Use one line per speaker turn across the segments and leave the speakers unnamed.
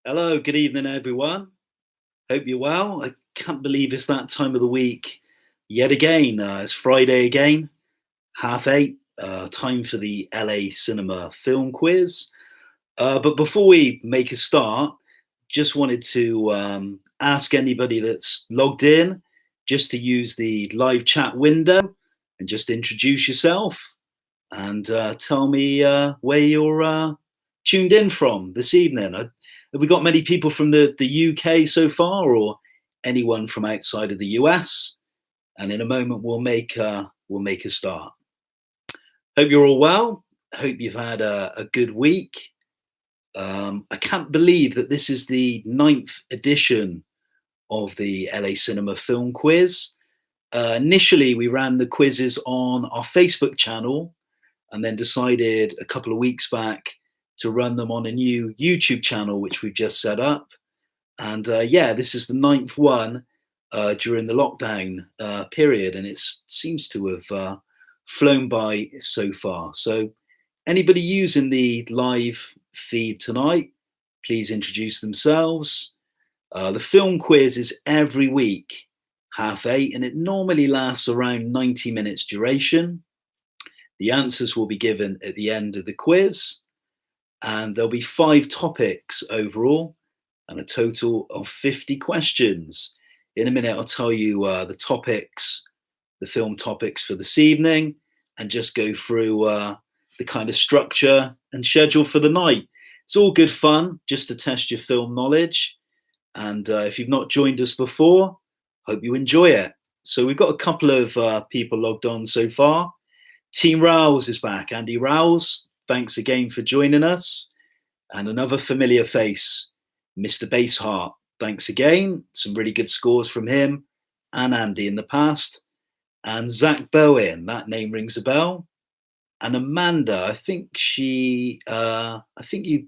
Hello, good evening, everyone. Hope you're well. I can't believe it's that time of the week yet again. It's Friday again, 8:30. Time for the LA Cinema Film Quiz. But before we make a start, just wanted to ask anybody that's logged in just to use the live chat window and just introduce yourself and tell me where you're tuned in from this evening. Have we got many people from the UK so far, or anyone from outside of the US? And in a moment, we'll make a start. Hope you're all well. Hope you've had a good week. I can't believe that this is the ninth edition of the LA Cinema Film Quiz. Initially, we ran the quizzes on our Facebook channel and then decided a couple of weeks back to run them on a new YouTube channel, which we've just set up. And this is the ninth one during the lockdown period, and it seems to have flown by so far. So anybody using the live feed tonight, please introduce themselves. The film quiz is every week, 8:30, and it normally lasts around 90 minutes duration. The answers will be given at the end of the quiz, and there'll be 5 topics overall and a total of 50 questions. In a minute, I'll tell you the topics, the film topics for this evening, and just go through the kind of structure and schedule for the night. It's all good fun just to test your film knowledge. And if you've not joined us before, hope you enjoy it. So we've got a couple of people logged on so far. Team Rouse is back. Andy Rouse, thanks again for joining us. And another familiar face, Mr. Baseheart. Thanks again. Some really good scores from him and Andy in the past. And Zach Bowen, that name rings a bell. And Amanda, I think you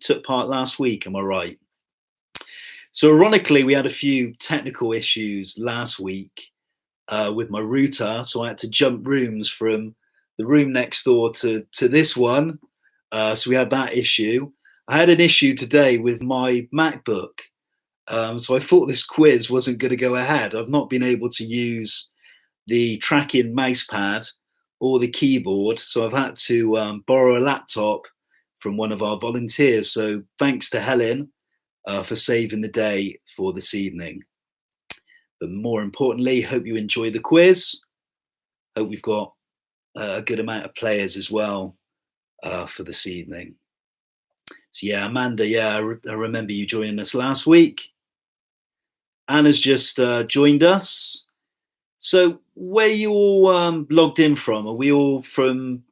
took part last week, am I right? So ironically, we had a few technical issues last week with my router. So I had to jump rooms from the room next door to this one. So we had that issue. I had an issue today with my MacBook. So I thought this quiz wasn't going to go ahead. I've not been able to use the tracking mouse pad or the keyboard. So I've had to borrow a laptop from one of our volunteers. So thanks to Helen for saving the day for this evening. But more importantly, hope you enjoy the quiz. Hope we've got a good amount of players as well for this evening. So yeah, Amanda, I remember you joining us last week. Anna's just joined us. So where you all logged in from? Are we all from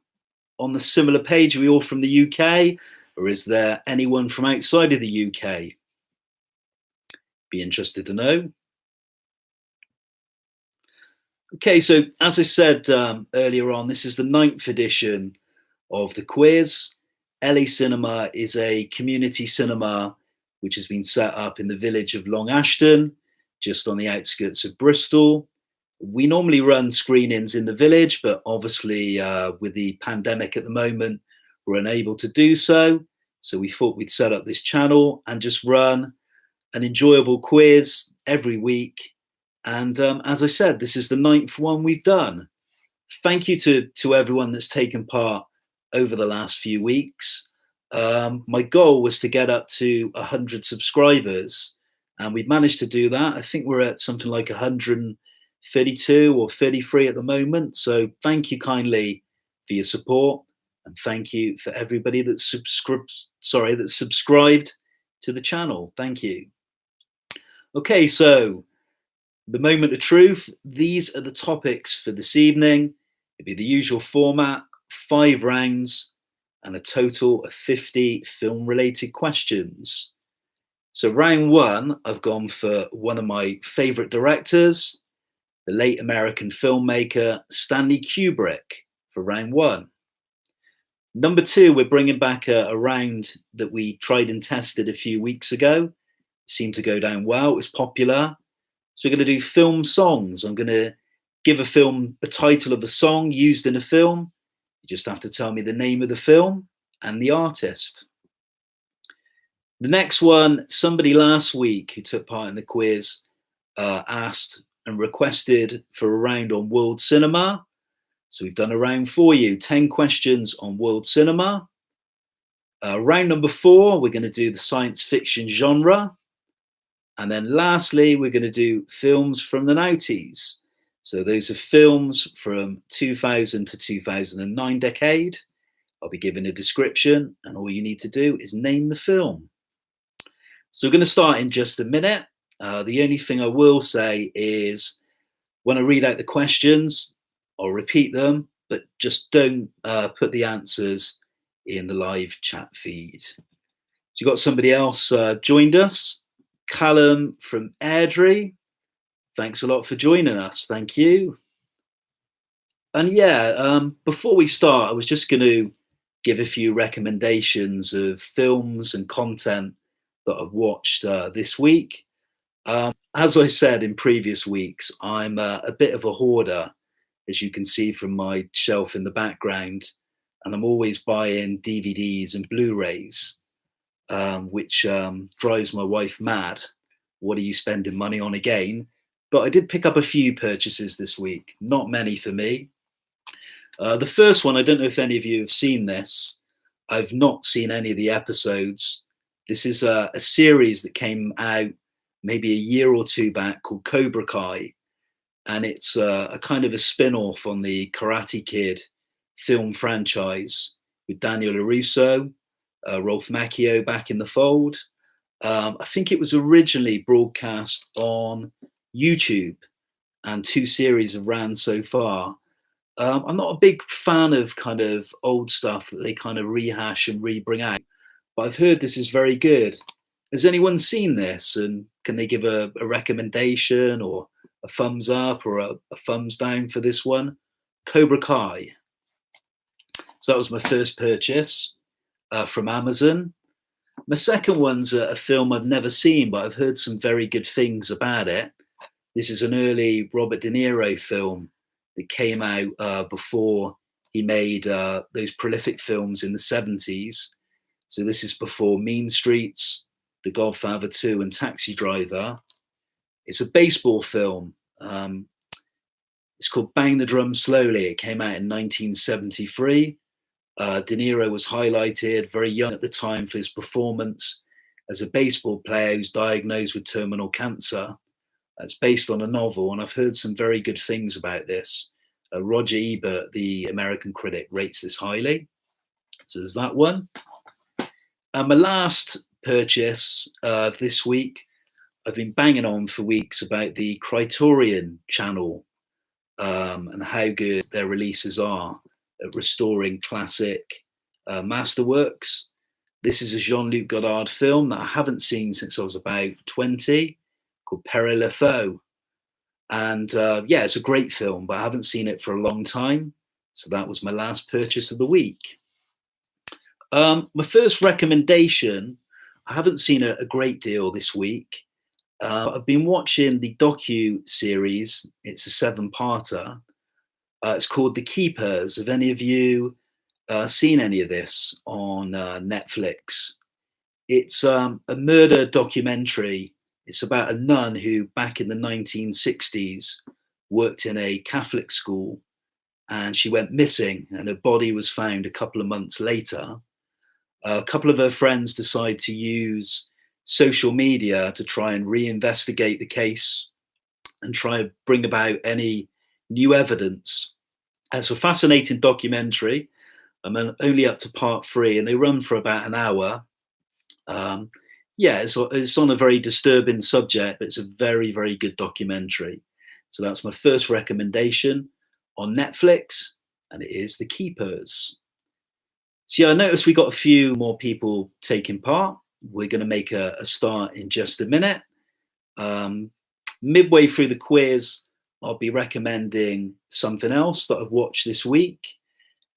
on the similar page? Are we all from the UK? Or is there anyone from outside of the UK? Be interested to know. Okay, so as I said earlier on, this is the 9th edition of the quiz. LA Cinema is a community cinema which has been set up in the village of Long Ashton, just on the outskirts of Bristol. We normally run screenings in the village, but obviously with the pandemic at the moment, we're unable to do so. So we thought we'd set up this channel and just run an enjoyable quiz every week. And as I said, this is the 9th one we've done. Thank you to everyone that's taken part over the last few weeks. My goal was to get up to 100 subscribers, and we've managed to do that. I think we're at something like 132 or 33 at the moment. So thank you kindly for your support, and thank you for everybody that subscribed to the channel. Thank you. Okay, so the moment of truth. These are the topics for this evening. It'll be the usual format, 5 rounds, and a total of 50 film-related questions. So round 1, I've gone for one of my favorite directors, the late American filmmaker Stanley Kubrick, for round 1. Number 2, we're bringing back a round that we tried and tested a few weeks ago. It seemed to go down well. It was popular. So we're going to do film songs. I'm going to give a title of a song used in a film. You just have to tell me the name of the film and the artist. The next one, somebody last week who took part in the quiz asked and requested for a round on world cinema. So we've done a round for you, 10 questions on world cinema. Round number 4, we're going to do the science fiction genre. And then lastly, we're going to do films from the noughties. So those are films from 2000 to 2009 decade. I'll be giving a description, and all you need to do is name the film. So we're going to start in just a minute. The only thing I will say is when I read out the questions, I'll repeat them, but just don't put the answers in the live chat feed. So you've got somebody else joined us, Callum from Airdrie. Thanks a lot for joining us. Thank you. And yeah, before we start, I was just going to give a few recommendations of films and content that I've watched this week. As I said in previous weeks, I'm a bit of a hoarder, as you can see from my shelf in the background, and I'm always buying DVDs and Blu-rays, which drives my wife mad. What are you spending money on again? But I did pick up a few purchases this week, not many for me. The first one, I don't know if any of you have seen this. I've not seen any of the episodes. This is a series that came out maybe a year or two back called Cobra Kai. And it's a kind of a spin-off on the Karate Kid film franchise with Daniel LaRusso, Rolf Macchio back in the fold. I think it was originally broadcast on YouTube, and 2 series have ran so far. I'm not a big fan of kind of old stuff that they kind of rehash and re-bring out, but I've heard this is very good. Has anyone seen this, and can they give a recommendation or a thumbs up or a thumbs down for this one? Cobra Kai. So that was my first purchase from Amazon. My second one's a film I've never seen, but I've heard some very good things about it. This is an early Robert De Niro film that came out before he made those prolific films in the 70s. So this is before Mean Streets, The Godfather 2 and Taxi Driver. It's a baseball film. It's called Bang the Drum Slowly. It came out in 1973. De Niro was highlighted very young at the time for his performance as a baseball player who's diagnosed with terminal cancer. It's based on a novel, and I've heard some very good things about this. Roger Ebert, the American critic, rates this highly. So there's that one. My last purchase this week, I've been banging on for weeks about the Criterion channel and how good their releases are at restoring classic masterworks. This is a Jean-Luc Godard film that I haven't seen since I was about 20, called Pere Le Fou. And yeah, it's a great film, but I haven't seen it for a long time. So that was my last purchase of the week. My first recommendation, I haven't seen a great deal this week. I've been watching the docu-series. It's a 7-parter. It's called The Keepers. Have any of you seen any of this on Netflix? It's a murder documentary. It's about a nun who, back in the 1960s, worked in a Catholic school, and she went missing, and her body was found a couple of months later. A couple of her friends decide to use social media to try and reinvestigate the case and try and bring about any new evidence. It's a fascinating documentary. I'm only up to part 3, and they run for about an hour. Yeah, it's on a very disturbing subject, but it's a very, very good documentary. So that's my first recommendation on Netflix, and it is The Keepers. So yeah, I noticed we got a few more people taking part. We're going to make a start in just a minute. Midway through the quiz, I'll be recommending something else that I've watched this week.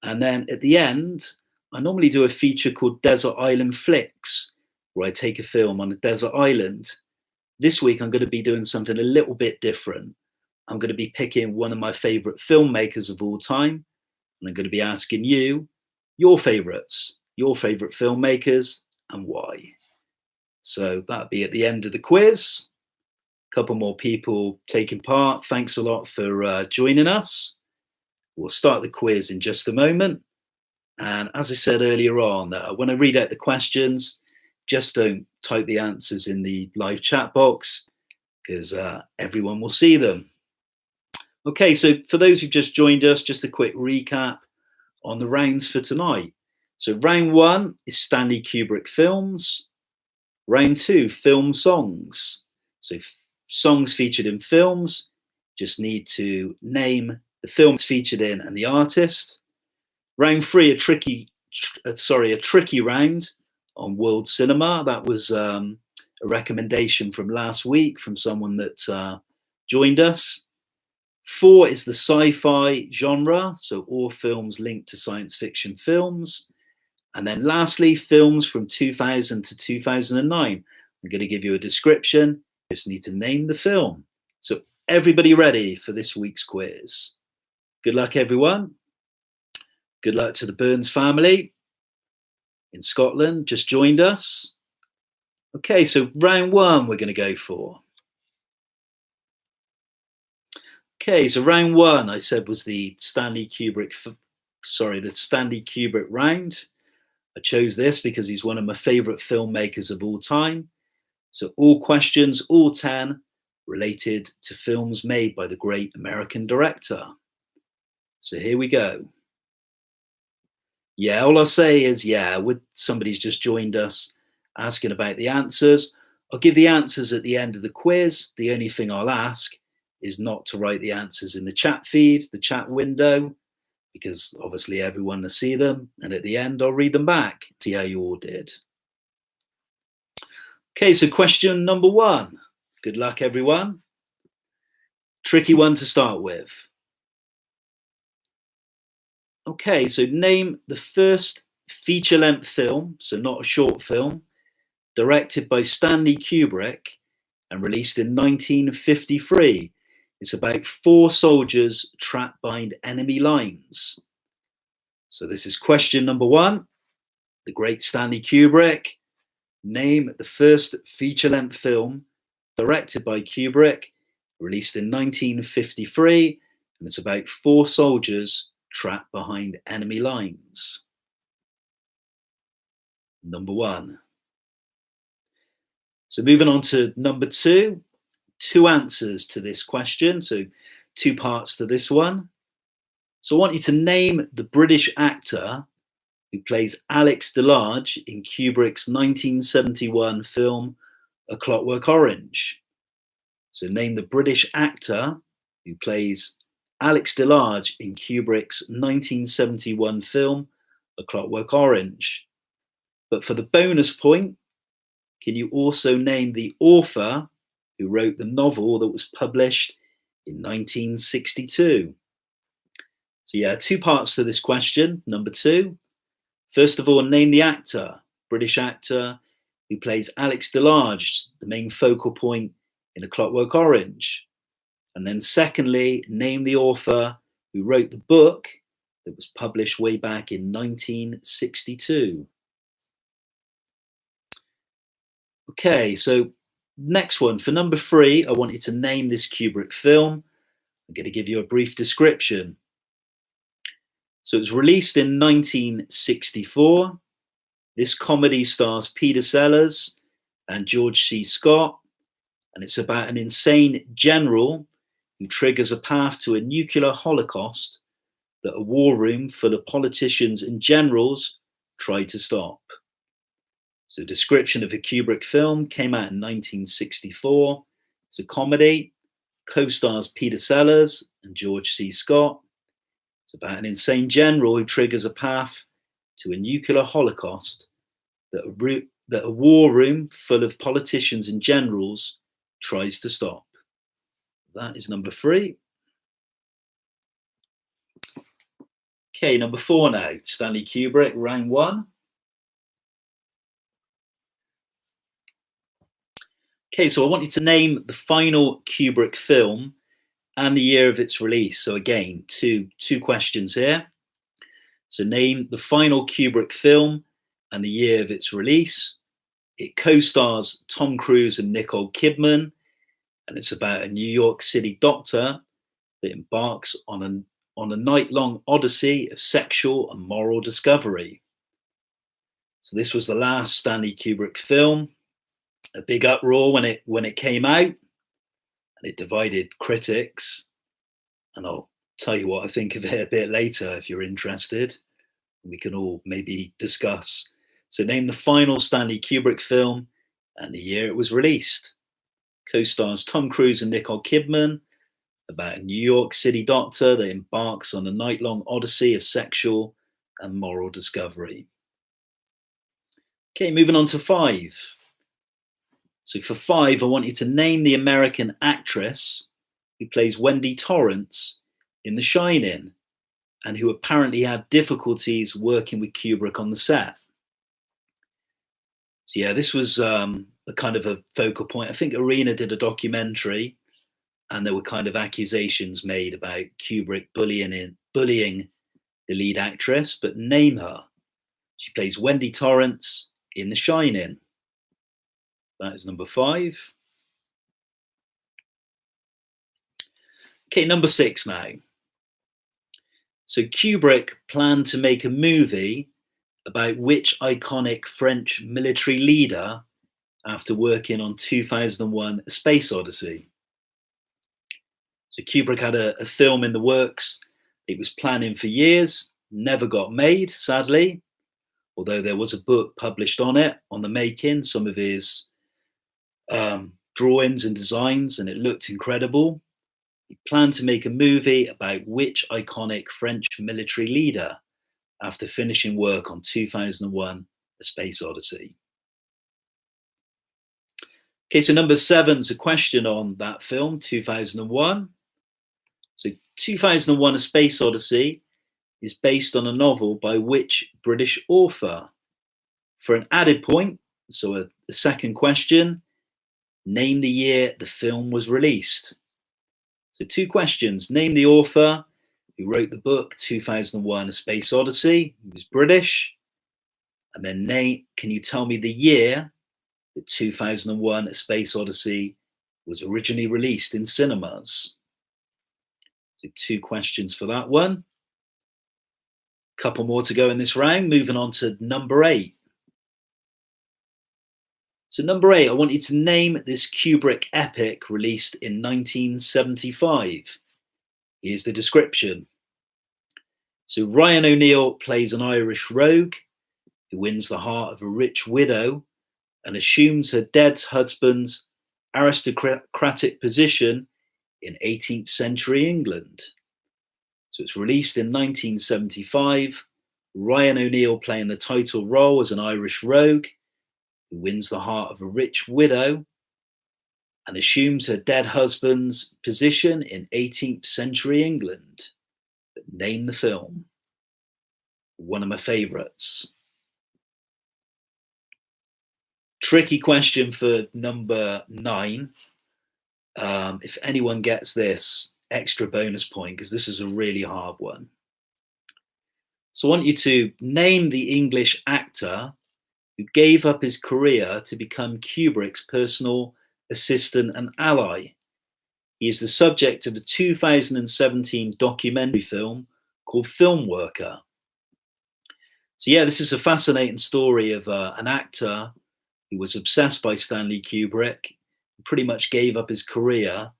And then at the end, I normally do a feature called Desert Island Flicks, where I take a film on a desert island. This week, I'm going to be doing something a little bit different. I'm going to be picking one of my favorite filmmakers of all time. And I'm going to be asking you your favorite filmmakers and why. So that'll be at the end of the quiz. A couple more people taking part. Thanks a lot for joining us. We'll start the quiz in just a moment. And as I said earlier on, when I read out the questions, just don't type the answers in the live chat box because everyone will see them. Okay, so for those who've just joined us, just a quick recap on the rounds for tonight. So round one is Stanley Kubrick films. Round two, film songs. So songs featured in films, just need to name the films featured in and the artist. Round three, a tricky round on world cinema. That was a recommendation from last week from someone that joined us. 4 is the sci-fi genre, so all films linked to science fiction films. And then lastly, films from 2000 to 2009. I'm going to give you a description. You just need to name the film. So everybody ready for this week's quiz? Good luck, everyone. Good luck to the Burns family in Scotland, just joined us. Okay, so round one we're going to go for. Okay, so round one, I said, was the Stanley Kubrick round. I chose this because he's one of my favorite filmmakers of all time. So all questions, all 10, related to films made by the great American director. So here we go. Yeah, all I'll say is, with somebody's just joined us asking about the answers. I'll give the answers at the end of the quiz. The only thing I'll ask is not to write the answers in the chat feed, the chat window, because obviously everyone will see them. And at the end, I'll read them back, see how you all did. Okay, so question number 1. Good luck, everyone. Tricky one to start with. Okay, so name the first feature-length film, so not a short film, directed by Stanley Kubrick and released in 1953. It's about 4 soldiers trapped behind enemy lines. So this is question number 1. The great Stanley Kubrick. Name the first feature-length film directed by Kubrick, released in 1953, and it's about 4 soldiers trapped behind enemy lines. Number 1. So moving on to number 2, 2 answers to this question, so 2 parts to this one. So I want you to name the British actor who plays Alex DeLarge in Kubrick's 1971 film A Clockwork Orange. So name the British actor who plays Alex DeLarge in Kubrick's 1971 film A Clockwork Orange. But for the bonus point, can you also name the author who wrote the novel that was published in 1962? So 2 parts to this question. Number 2, first of all, name the actor, British actor who plays Alex DeLarge, the main focal point in A Clockwork Orange. And then secondly, name the author who wrote the book that was published way back in 1962. Okay, so next one, for number 3, I want you to name this Kubrick film. I'm going to give you a brief description. So it was released in 1964. This comedy stars Peter Sellers and George C. Scott, and it's about an insane general who triggers a path to a nuclear holocaust that a war room full of politicians and generals try to stop. So description of a Kubrick film, came out in 1964. It's a comedy, co-stars Peter Sellers and George C. Scott. It's about an insane general who triggers a path to a nuclear holocaust that a war room full of politicians and generals tries to stop. That is number 3. Okay, number 4 now, Stanley Kubrick, round 1. Okay, so I want you to name the final Kubrick film and the year of its release. So again, two questions here. So name the final Kubrick film and the year of its release. It co-stars Tom Cruise and Nicole Kidman, and it's about a New York City doctor that embarks on a night-long odyssey of sexual and moral discovery. So this was the last Stanley Kubrick film. A big uproar when it came out, and it divided critics. And I'll tell you what I think of it a bit later if you're interested. We can all maybe discuss. So name the final Stanley Kubrick film and the year it was released. Co-stars Tom Cruise and Nicole Kidman, about a New York City doctor that embarks on a night-long odyssey of sexual and moral discovery. Okay, moving on to 5. So for 5, I want you to name the American actress who plays Wendy Torrance in The Shining, and who apparently had difficulties working with Kubrick on the set. So yeah, this was a kind of a focal point. I think Arena did a documentary, and there were kind of accusations made about Kubrick bullying the lead actress, but name her. She plays Wendy Torrance in The Shining. That is number 5. Okay, number 6 now. So Kubrick planned to make a movie about which iconic French military leader after working on 2001: A Space Odyssey. So Kubrick had a film in the works. It was planning for years, never got made, sadly, although there was a book published on it, on the making, some of his drawings and designs, and it looked incredible. He planned to make a movie about which iconic French military leader after finishing work on 2001: A Space Odyssey. Okay, so number 7's a question on that film, 2001. So 2001: A Space Odyssey is based on a novel by which British author? For an added point, so a second question, name the year the film was released. So 2 questions. Name the author who wrote the book 2001: A Space Odyssey, who was British. And then can you tell me the year that 2001: A Space Odyssey was originally released in cinemas? So 2 questions for that one. Couple more to go in this round. Moving on to number 8. So number 8, I want you to name this Kubrick epic released in 1975. Here's the description. So Ryan O'Neal plays an Irish rogue who wins the heart of a rich widow and assumes her dead husband's aristocratic position in 18th century England. So it's released in 1975. Ryan O'Neal playing the title role as an Irish rogue who wins the heart of a rich widow and assumes her dead husband's position in 18th century England. But name the film. One of my favourites. Tricky question for number 9. If anyone gets this, extra bonus point, because this is a really hard one. So I want you to name the English actor who gave up his career to become Kubrick's personal assistant and ally. He is the subject of a 2017 documentary film called Film Worker. So yeah, this is a fascinating story of an actor who was obsessed by Stanley Kubrick, and pretty much gave up his career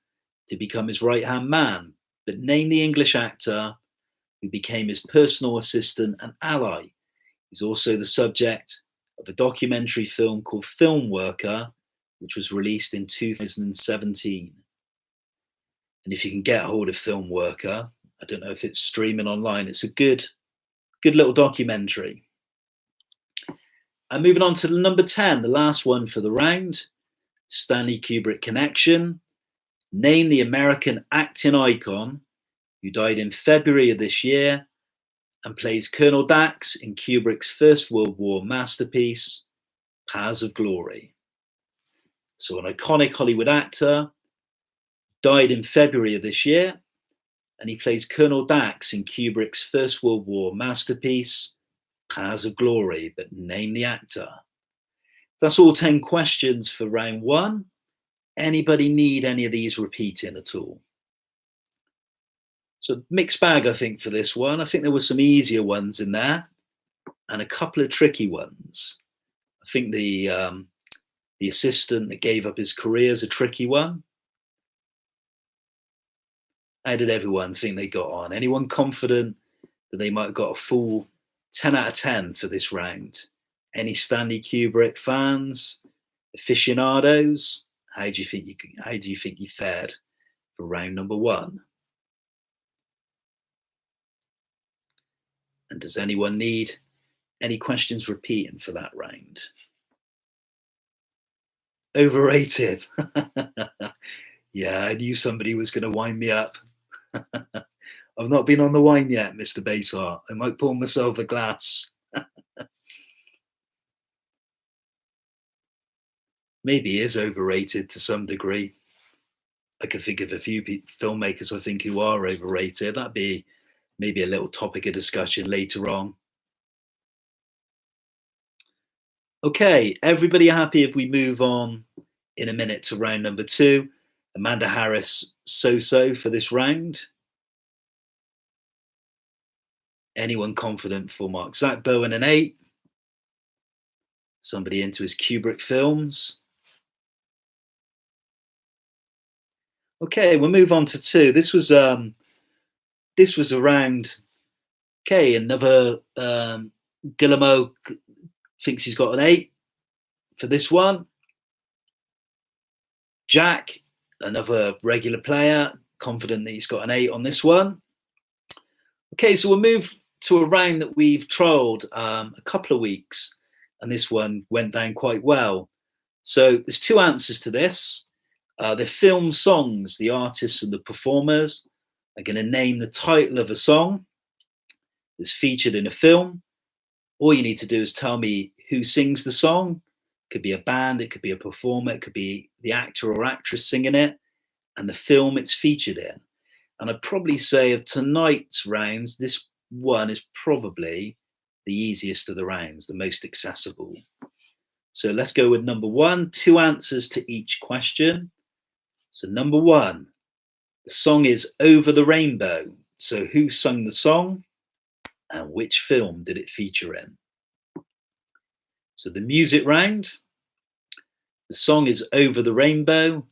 to become his right-hand man. But name the English actor who became his personal assistant and ally. He's also the subject of a documentary film called Film Worker, which was released in 2017. And if you can get hold of Film Worker, I don't know if it's streaming online, it's a good little documentary. And moving on to number 10, the last one for the round, Stanley Kubrick connection. Name the American acting icon who died in February of this year and plays Colonel Dax in Kubrick's First World War masterpiece, Paths of Glory. So an iconic Hollywood actor died in February of this year, and he plays Colonel Dax in Kubrick's First World War masterpiece, Paths of Glory, but name the actor. That's all 10 questions for round one. Anybody need any of these repeating at all? So mixed bag, I think, for this one. I think there were some easier ones in there and a couple of tricky ones. I think the assistant that gave up his career is a tricky one. How did everyone think they got on? Anyone confident that they might have got a full 10 out of 10 for this round? Any Stanley Kubrick fans, aficionados? How do you think you fared for round number one? And does anyone need any questions repeating for that round? Overrated. Yeah, I knew somebody was going to wind me up. I've not been on the wine yet, Mr. Basart. I might pour myself a glass. Maybe he is overrated to some degree. I can think of a few filmmakers I think who are overrated. That'd be maybe a little topic of discussion later on. Okay, everybody happy if we move on in a minute to round number two? Amanda Harris, so-so for this round. Anyone confident for Mark? Zach Bowen, an 8. Somebody into his Kubrick films. Okay, we'll move on to 2. This was around. Okay, another Guillermo thinks he's got an 8 for this one. Jack, another regular player, confident that he's got an 8 on this one. Okay, so we'll move to a round that we've trialled a couple of weeks, and this one went down quite well. So there's 2 answers to this. The film songs, the artists and the performers are going to name the title of a song that's featured in a film. All you need to do is tell me who sings the song. It could be a band, it could be a performer, it could be the actor or actress singing it, and the film it's featured in. And I'd probably say of tonight's rounds, this one is probably the easiest of the rounds, the most accessible. So let's go with number 1, 2 answers to each question. So number 1, the song is Over the Rainbow. So who sung the song and which film did it feature in? So the music round, the song is Over the Rainbow.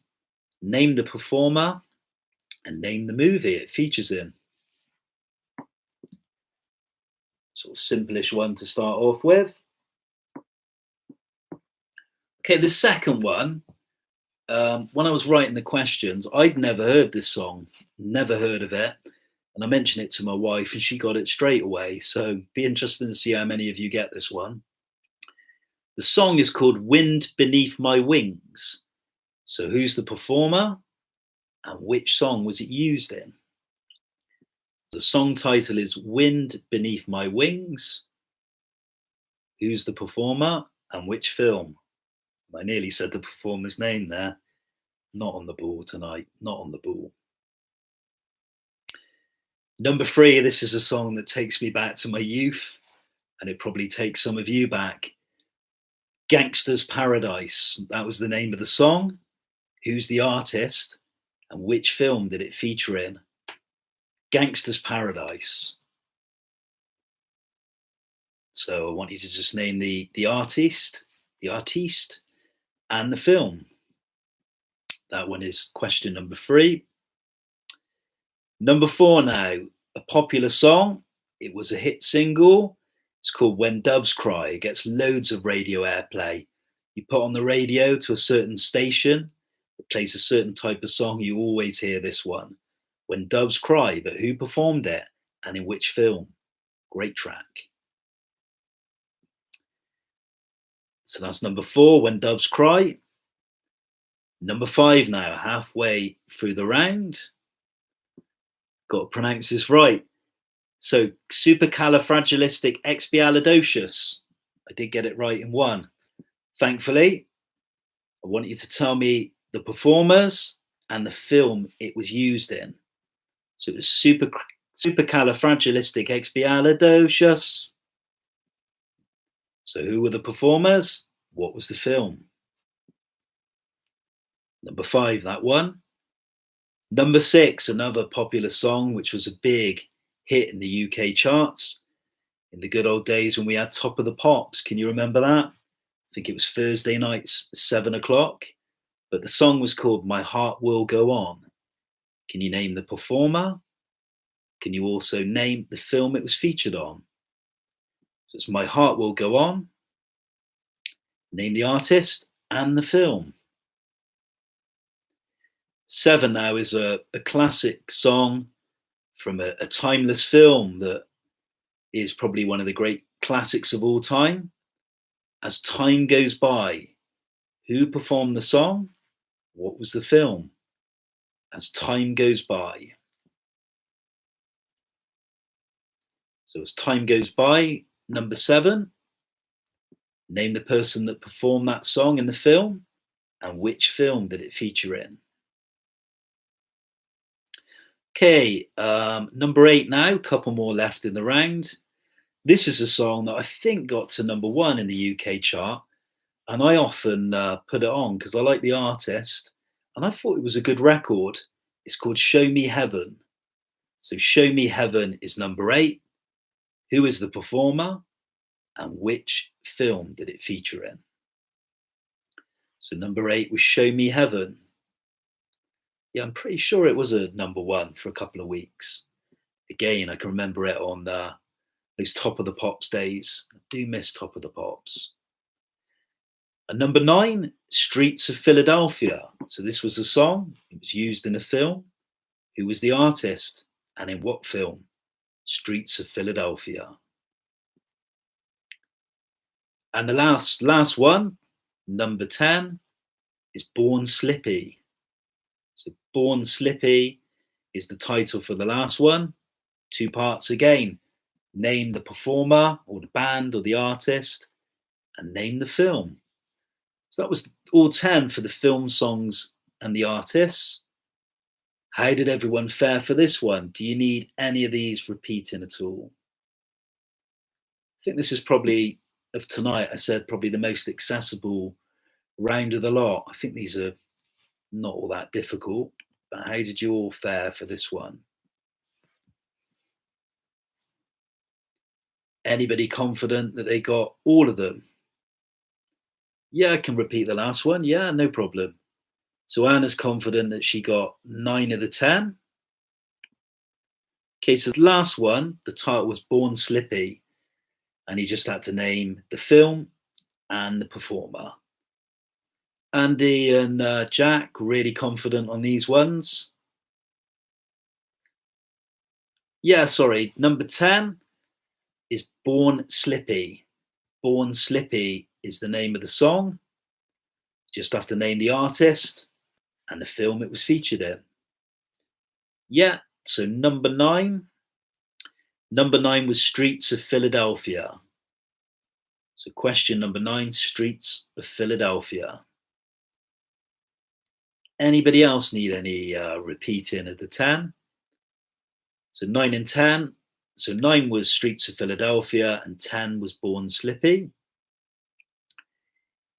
Name the performer and name the movie it features in. Sort of simplish one to start off with. Okay, the second one, when I was writing the questions, I'd never heard this song, never heard of it. And I mentioned it to my wife and she got it straight away. So be interested to see how many of you get this one. The song is called Wind Beneath My Wings. So who's the performer and which song was it used in? The song title is Wind Beneath My Wings. Who's the performer and which film? I nearly said the performer's name there. Not on the ball tonight, not on the ball. Number 3, this is a song that takes me back to my youth, and it probably takes some of you back. Gangsta's Paradise, that was the name of the song. Who's the artist and which film did it feature in? Gangsta's Paradise. So I want you to just name the artiste, and the film. That one is question number 3. Number 4 now, a popular song. It was a hit single. It's called When Doves Cry. It gets loads of radio airplay. You put on the radio to a certain station, it plays a certain type of song, you always hear this one. When Doves Cry, but who performed it and in which film? Great track. So that's number 4, When Doves Cry. Number 5 now, halfway through the round. Got to pronounce this right. So supercalifragilisticexpialidocious. I did get it right in one. Thankfully, I want you to tell me the performers and the film it was used in. So it was supercalifragilisticexpialidocious. So who were the performers? What was the film? Number 5, that one. Number 6, another popular song which was a big hit in the UK charts in the good old days when we had Top of the Pops. Can you remember that? I think it was Thursday nights, 7 o'clock. But the song was called My Heart Will Go On. Can you name the performer? Can you also name the film it was featured on? So it's My Heart Will Go On. Name the artist and the film. 7 now is a classic song from a timeless film that is probably one of the great classics of all time. As Time Goes By. Who performed the song? What was the film? As Time Goes By. So as time goes by, number 7, name the person that performed that song in the film and which film did it feature in. Okay, number 8 now, a couple more left in the round. This is a song that I think got to number 1 in the UK chart, and I often put it on because I like the artist and I thought it was a good record. It's called Show Me Heaven. So Show Me Heaven is number 8. Who is the performer and which film did it feature in? So number 8 was Show Me Heaven. Yeah, I'm pretty sure it was a number 1 for a couple of weeks. Again, I can remember it on those Top of the Pops days. I do miss Top of the Pops. And number 9, Streets of Philadelphia. So this was a song. It was used in a film. Who was the artist and in what film? Streets of Philadelphia. And the last one, number 10, is Born Slippy. So Born Slippy is the title for the last one. 2 parts again. Name the performer or the band or the artist and name the film. So that was all 10 for the film songs and the artists. How did everyone fare for this one? Do you need any of these repeating at all? I think this is probably, of tonight, I said probably the most accessible round of the lot. I think these are not all that difficult, but how did you all fare for this one? Anybody confident that they got all of them? Yeah, I can repeat the last one. Yeah, no problem. So Anna's confident that she got 9 of the 10. Okay, so the last one, the title was Born Slippy, and he just had to name the film and the performer. Andy and Jack, really confident on these ones. Yeah, sorry, number 10 is Born Slippy. Born Slippy is the name of the song. Just have to name the artist and the film it was featured in. Yeah, so number 9. Number 9 was Streets of Philadelphia. So question number 9, Streets of Philadelphia. Anybody else need any repeating of the 10? So 9 and 10. So 9 was Streets of Philadelphia and 10 was Born Slippy.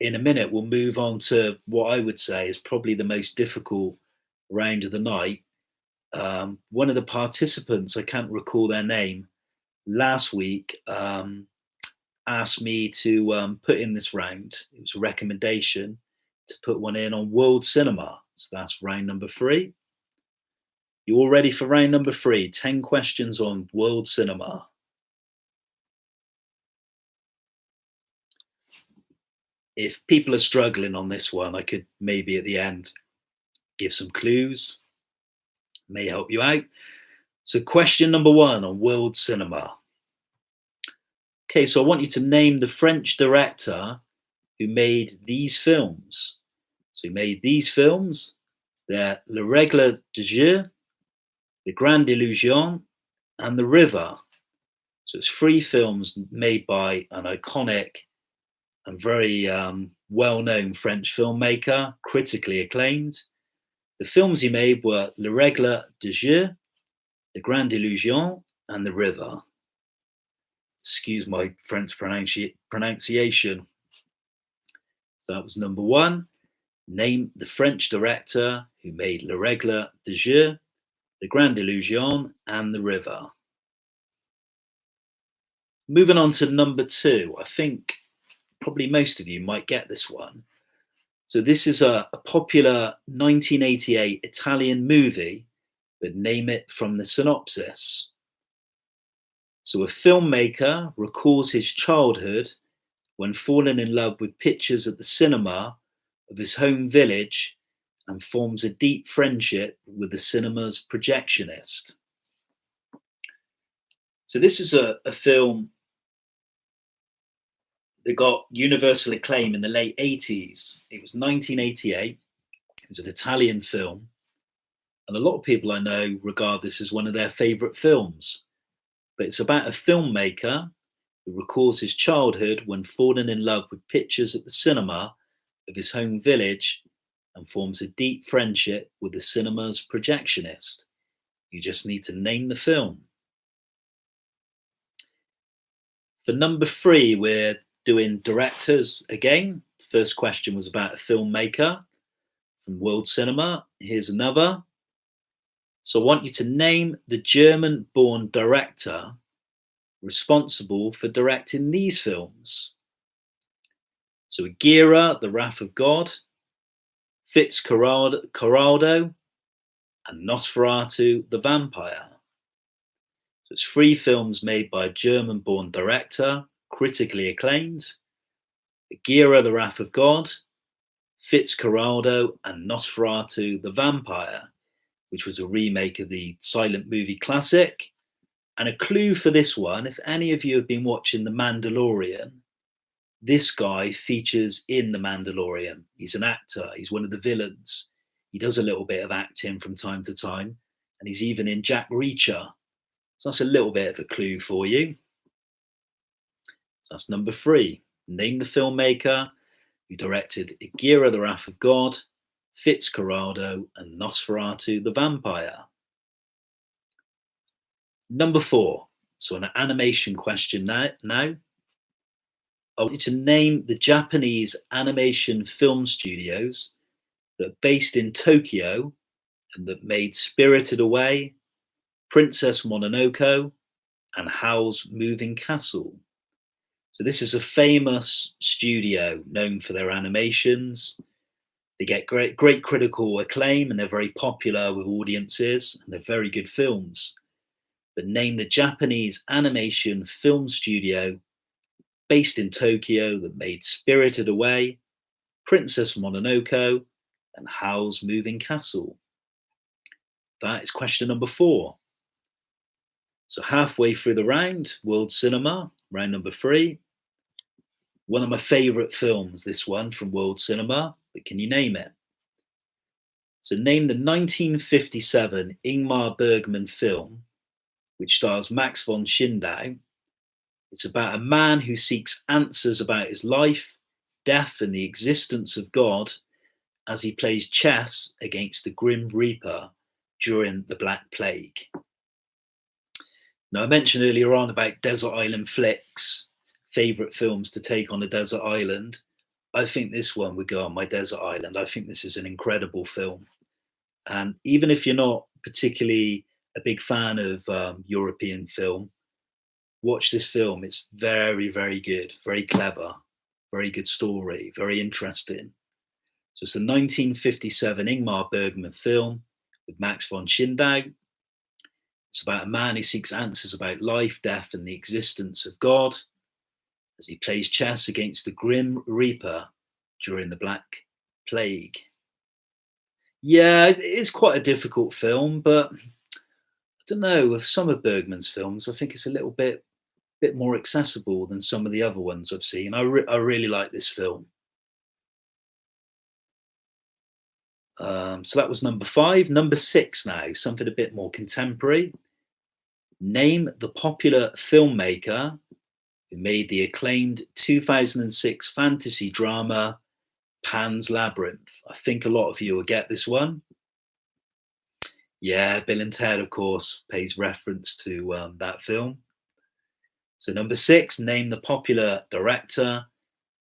In a minute, we'll move on to what I would say is probably the most difficult round of the night. One of the participants, I can't recall their name, last week asked me to put in this round. It was a recommendation to put one in on world cinema. So that's round number 3. You all ready for round number 3? 10 questions on world cinema. If people are struggling on this one, I could maybe at the end give some clues, may help you out. So question number 1 on world cinema. Okay, so I want you to name the French director who made these films. So he made these films. They're Le Règle de Jeu, The Grande Illusion, and The River. So it's 3 films made by an iconic and very well-known French filmmaker, critically acclaimed. The films he made were Le Règle de Jeu, The Grande Illusion, and The River. Excuse my French pronunciation. So that was number one. Name the French director who made Le Règle de Jeu, The Grand Illusion, and The River. Moving on to number two, I think probably most of you might get this one. So this is a popular 1988 Italian movie, but name it from the synopsis. So a filmmaker recalls his childhood when falling in love with pictures at the cinema of his home village and forms a deep friendship with the cinema's projectionist. So this is a film that got universal acclaim in the late 80s. It was 1988. It was an Italian film. And a lot of people I know regard this as one of their favourite films. But it's about a filmmaker who recalls his childhood when falling in love with pictures at the cinema of his home village and forms a deep friendship with the cinema's projectionist. You just need to name the film. For number three, we're doing directors again. First question was about a filmmaker from World Cinema. Here's another. So I want you to name the German-born director responsible for directing these films. So Aguirre, The Wrath of God, Fitzcarraldo, and Nosferatu, the Vampire. So it's three films made by a German-born director, critically acclaimed. Aguirre, The Wrath of God, Fitzcarraldo, and Nosferatu, the Vampire, which was a remake of the silent movie classic. And a clue for this one, if any of you have been watching The Mandalorian, this guy features in The Mandalorian. He's an actor, he's one of the villains. He does a little bit of acting from time to time, and he's even in Jack Reacher. So that's a little bit of a clue for you. So that's number three. Name the filmmaker who directed Aguirre, The Wrath of God, Fitzcarraldo, and Nosferatu, the Vampire. Number four. So an animation question now. I want you to name the Japanese animation film studios that are based in Tokyo and that made Spirited Away, Princess Mononoke, and Howl's Moving Castle. So this is a famous studio known for their animations. They get great critical acclaim and they're very popular with audiences and they're very good films. But name the Japanese animation film studio based in Tokyo that made Spirited Away, Princess Mononoke, and Howl's Moving Castle. That is question number four. So halfway through the round, World Cinema, round number three. One of my favourite films, this one from World Cinema, but can you name it? So name the 1957 Ingmar Bergman film, which stars Max von Sydow. It's about a man who seeks answers about his life, death, and the existence of God as he plays chess against the Grim Reaper during the Black Plague. Now, I mentioned earlier on about desert island flicks, favourite films to take on a desert island. I think this one would go on my desert island. I think this is an incredible film. And even if you're not particularly a big fan of European film, watch this film. It's very, very good, very clever, very good story, very interesting. So it's the 1957 Ingmar Bergman film with Max von Sydow. It's about a man who seeks answers about life, death, and the existence of God as he plays chess against the Grim Reaper during the Black Plague. Yeah, it is quite a difficult film, but I don't know, with some of Bergman's films, I think it's a little bit more accessible than some of the other ones I've seen. I really like this film. So that was number five. Number six now, something a bit more contemporary. Name the popular filmmaker who made the acclaimed 2006 fantasy drama Pan's Labyrinth. I think a lot of you will get this one. Yeah, Bill and Ted, of course, pays reference to that film. So number six, name the popular director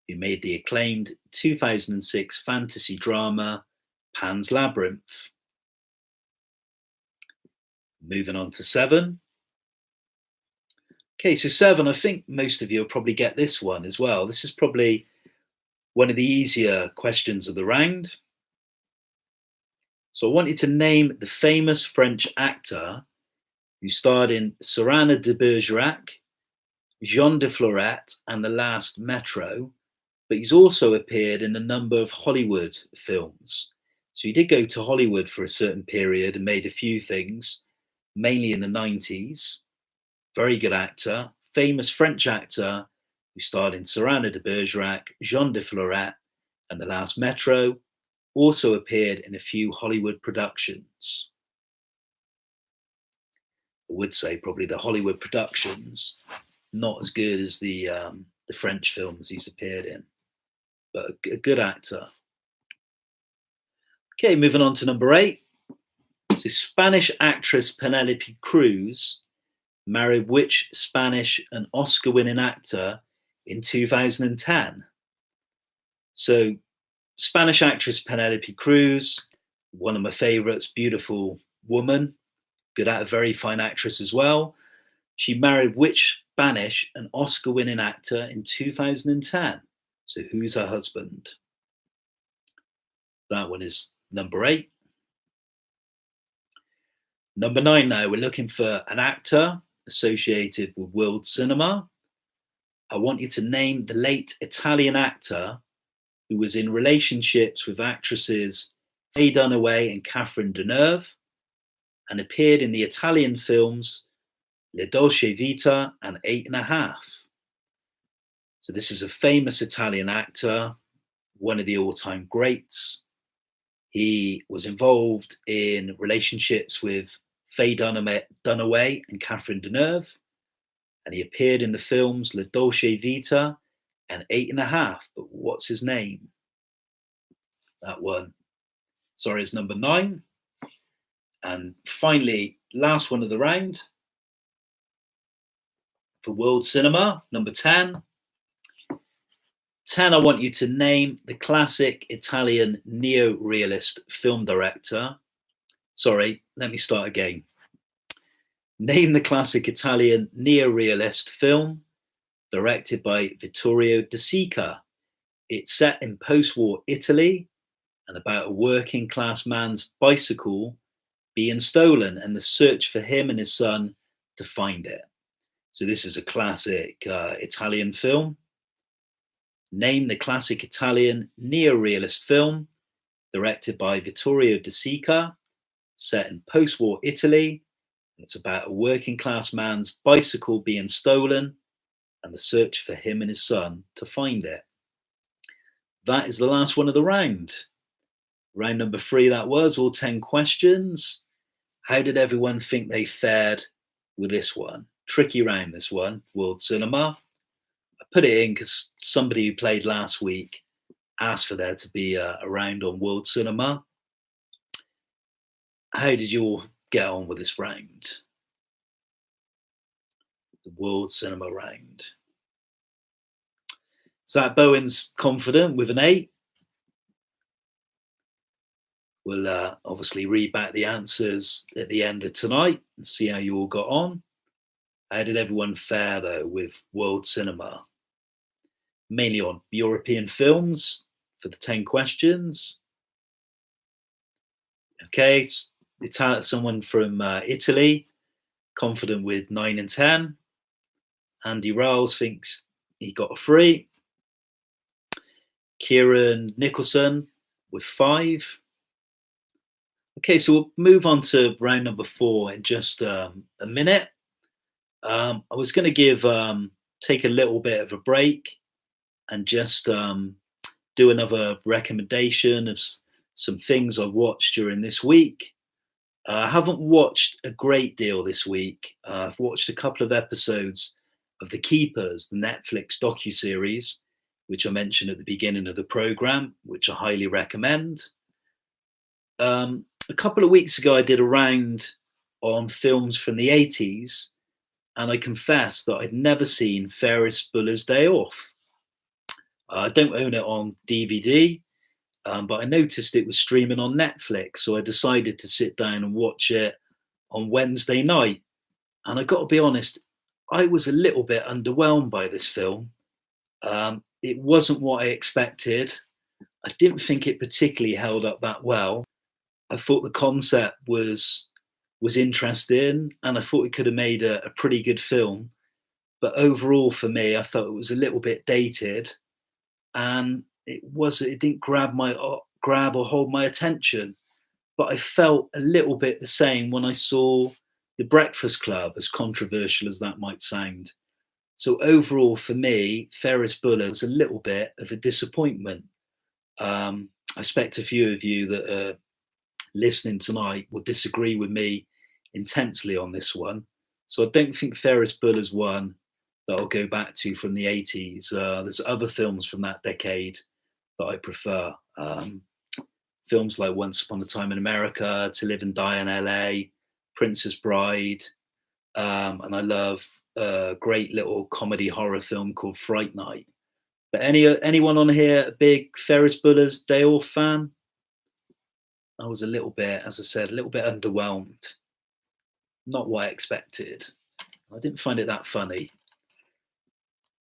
who made the acclaimed 2006 fantasy drama Pan's Labyrinth. Moving on to 7. Okay, so 7, I think most of you will probably get this one as well. This is probably one of the easier questions of the round. So I want you to name the famous French actor who starred in Cyrano de Bergerac, Jean de Florette, and The Last Metro, but he's also appeared in a number of Hollywood films. So he did go to Hollywood for a certain period and made a few things, mainly in the 90s. Very good actor, famous French actor who starred in Cyrano de Bergerac, Jean de Florette, and The Last Metro, also appeared in a few Hollywood productions. I would say probably the Hollywood productions, not as good as the French films he's appeared in, but a good actor. Okay, moving on to number 8. So Spanish actress Penelope Cruz married which Spanish and Oscar-winning actor in 2010? So Spanish actress Penelope Cruz, one of my favorites, beautiful woman, good at a very fine actress as well. She married which Spanish and Oscar-winning actor in 2010? So who's her husband? That one is number 8. Number 9 now, we're looking for an actor associated with world cinema. I want you to name the late Italian actor who was in relationships with actresses Faye Dunaway and Catherine Deneuve and appeared in the Italian films La Dolce Vita and 8½. So this is a famous Italian actor, one of the all-time greats. He was involved in relationships with Faye Dunaway and Catherine Deneuve, and he appeared in the films La Dolce Vita and 8½. But what's his name? That one, sorry, it's number 9. And finally, last one of the round for world cinema, number 10. 10, I want you to name the classic Italian neo-realist film director. Sorry, let me start again. Name the classic Italian neo-realist film directed by Vittorio De Sica. It's set in post-war Italy and about a working class man's bicycle being stolen and the search for him and his son to find it. So this is a classic Italian film. Name the classic Italian neo-realist film directed by Vittorio De Sica, set in post-war Italy. It's about a working class man's bicycle being stolen and the search for him and his son to find it. That is the last one of the round. Round number 3, that was all 10 questions. How did everyone think they fared with this one? Tricky round, this one, world cinema. I put it in because somebody who played last week asked for there to be a round on world cinema. How did you all get on with this round? The world cinema round. Zach Bowen's confident with an 8. We'll obviously read back the answers at the end of tonight and see how you all got on. How did everyone fare, though, with world cinema? Mainly on European films for the 10 questions. Okay, someone from Italy, confident with 9 and 10. Andy Riles thinks he got a 3. Kieran Nicholson with 5. Okay, so we'll move on to round number 4 in just a minute. I was going to take a little bit of a break and just do another recommendation of some things I've watched during this week. I haven't watched a great deal this week. I've watched a couple of episodes of The Keepers, the Netflix docuseries, which I mentioned at the beginning of the program, which I highly recommend. A couple of weeks ago, I did a round on films from the 80s, and I confess that I'd never seen Ferris Bueller's Day Off. I don't own it on DVD, but I noticed it was streaming on Netflix, so I decided to sit down and watch it on Wednesday night. And I got to be honest, I was a little bit underwhelmed by this film. It wasn't what I expected. I didn't think it particularly held up that well. I thought the concept was interesting, and I thought it could have made a pretty good film. But overall, for me, I thought it was a little bit dated, and it didn't grab or hold my attention. But I felt a little bit the same when I saw The Breakfast Club, as controversial as that might sound. So overall, for me, Ferris Bueller was a little bit of a disappointment. I expect a few of you that are listening tonight will disagree with me intensely on this one. So I don't think Ferris Bueller's one that I'll go back to from the 80s. There's other films from that decade that I prefer. Films like Once Upon a Time in America, To Live and Die in LA, Princess Bride, and I love a great little comedy horror film called Fright Night. But anyone on here a big Ferris Bueller's Day Off fan? I was a little bit, as I said, a little bit underwhelmed. Not what I expected. I didn't find it that funny.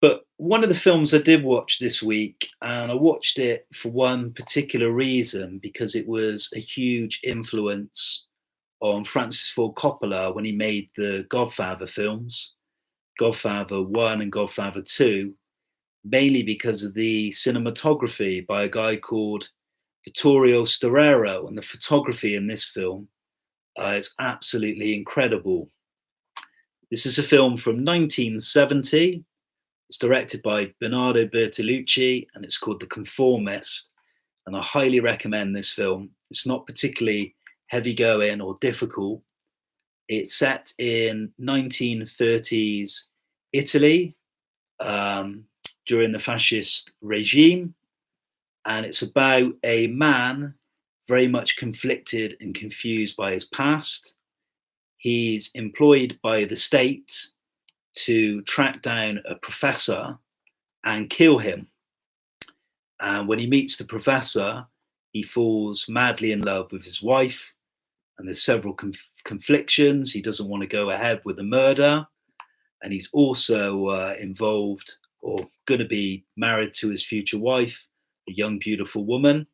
But one of the films I did watch this week, and I watched it for one particular reason, because it was a huge influence on Francis Ford Coppola when he made the Godfather films, Godfather 1 and Godfather 2, mainly because of the cinematography by a guy called Vittorio Storaro, and the photography in this film is absolutely incredible. This is a film from 1970. It's directed by Bernardo Bertolucci, and it's called The Conformist, and I highly recommend this film. It's not particularly heavy going or difficult. It's set in 1930s Italy during the fascist regime, and it's about a man very much conflicted and confused by his past. He's employed by the state to track down a professor and kill him. And when he meets the professor, he falls madly in love with his wife, and there's several conflictions. He doesn't want to go ahead with the murder, and he's also involved or going to be married to his future wife, a young, beautiful woman.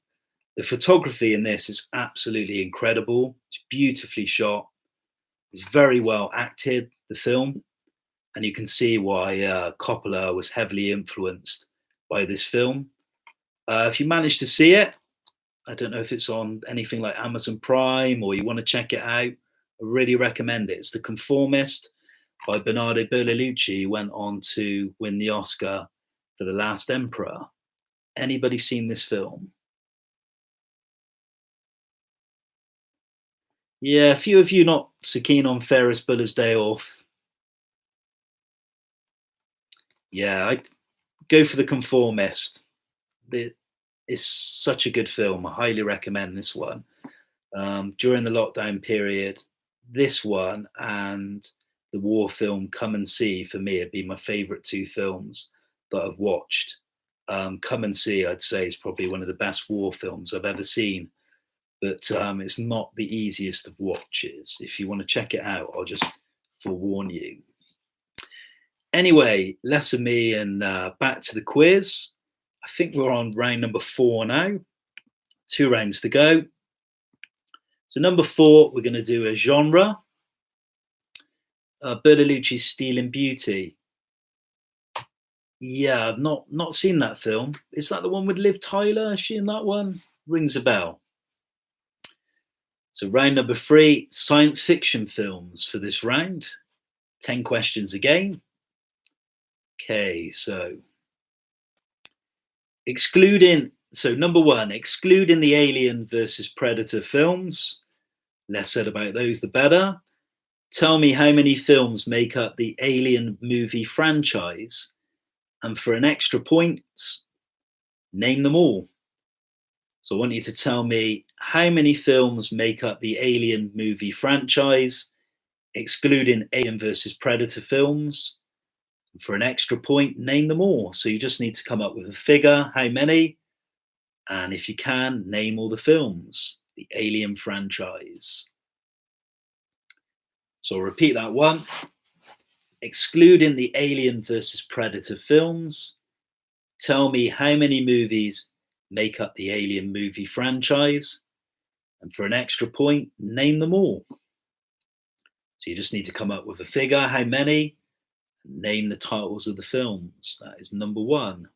The photography in this is absolutely incredible. It's beautifully shot. It's very well acted, the film. And you can see why Coppola was heavily influenced by this film. If you manage to see it, I don't know if it's on anything like Amazon Prime or you want to check it out, I really recommend it. It's The Conformist by Bernardo Bertolucci, who went on to win the Oscar for The Last Emperor. Anybody seen this film? Yeah, a few of you not so keen on Ferris Bueller's Day Off. Yeah, I'd go for The Conformist. It's such a good film. I highly recommend this one. During the lockdown period, this one and the war film Come and See, for me, have been my favourite two films that I've watched. Come and See, I'd say, is probably one of the best war films I've ever seen. But it's not the easiest of watches. If you want to check it out, I'll just forewarn you. Anyway, less of me and back to the quiz. I think we're on round number 4 now. 2 rounds to go. So number 4, we're going to do a genre. Bertolucci's Stealing Beauty. Yeah, I've not seen that film. Is that the one with Liv Tyler? Is she in that one? Rings a bell. So round number 3, science fiction films for this round. 10 questions again. Okay, so number 1, excluding the Alien versus Predator films. Less said about those, the better. Tell me how many films make up the Alien movie franchise, and for an extra point, name them all. So I want you to tell me how many films make up the Alien movie franchise, excluding Alien versus Predator films, For an extra point, name them all. So you just need to come up with a figure, how many, and if you can, name all the films, the Alien franchise. So I'll repeat that one. Excluding the Alien versus Predator films, tell me how many movies make up the Alien movie franchise. And for an extra point, name them all. So you just need to come up with a figure, how many, and name the titles of the films. That is number one.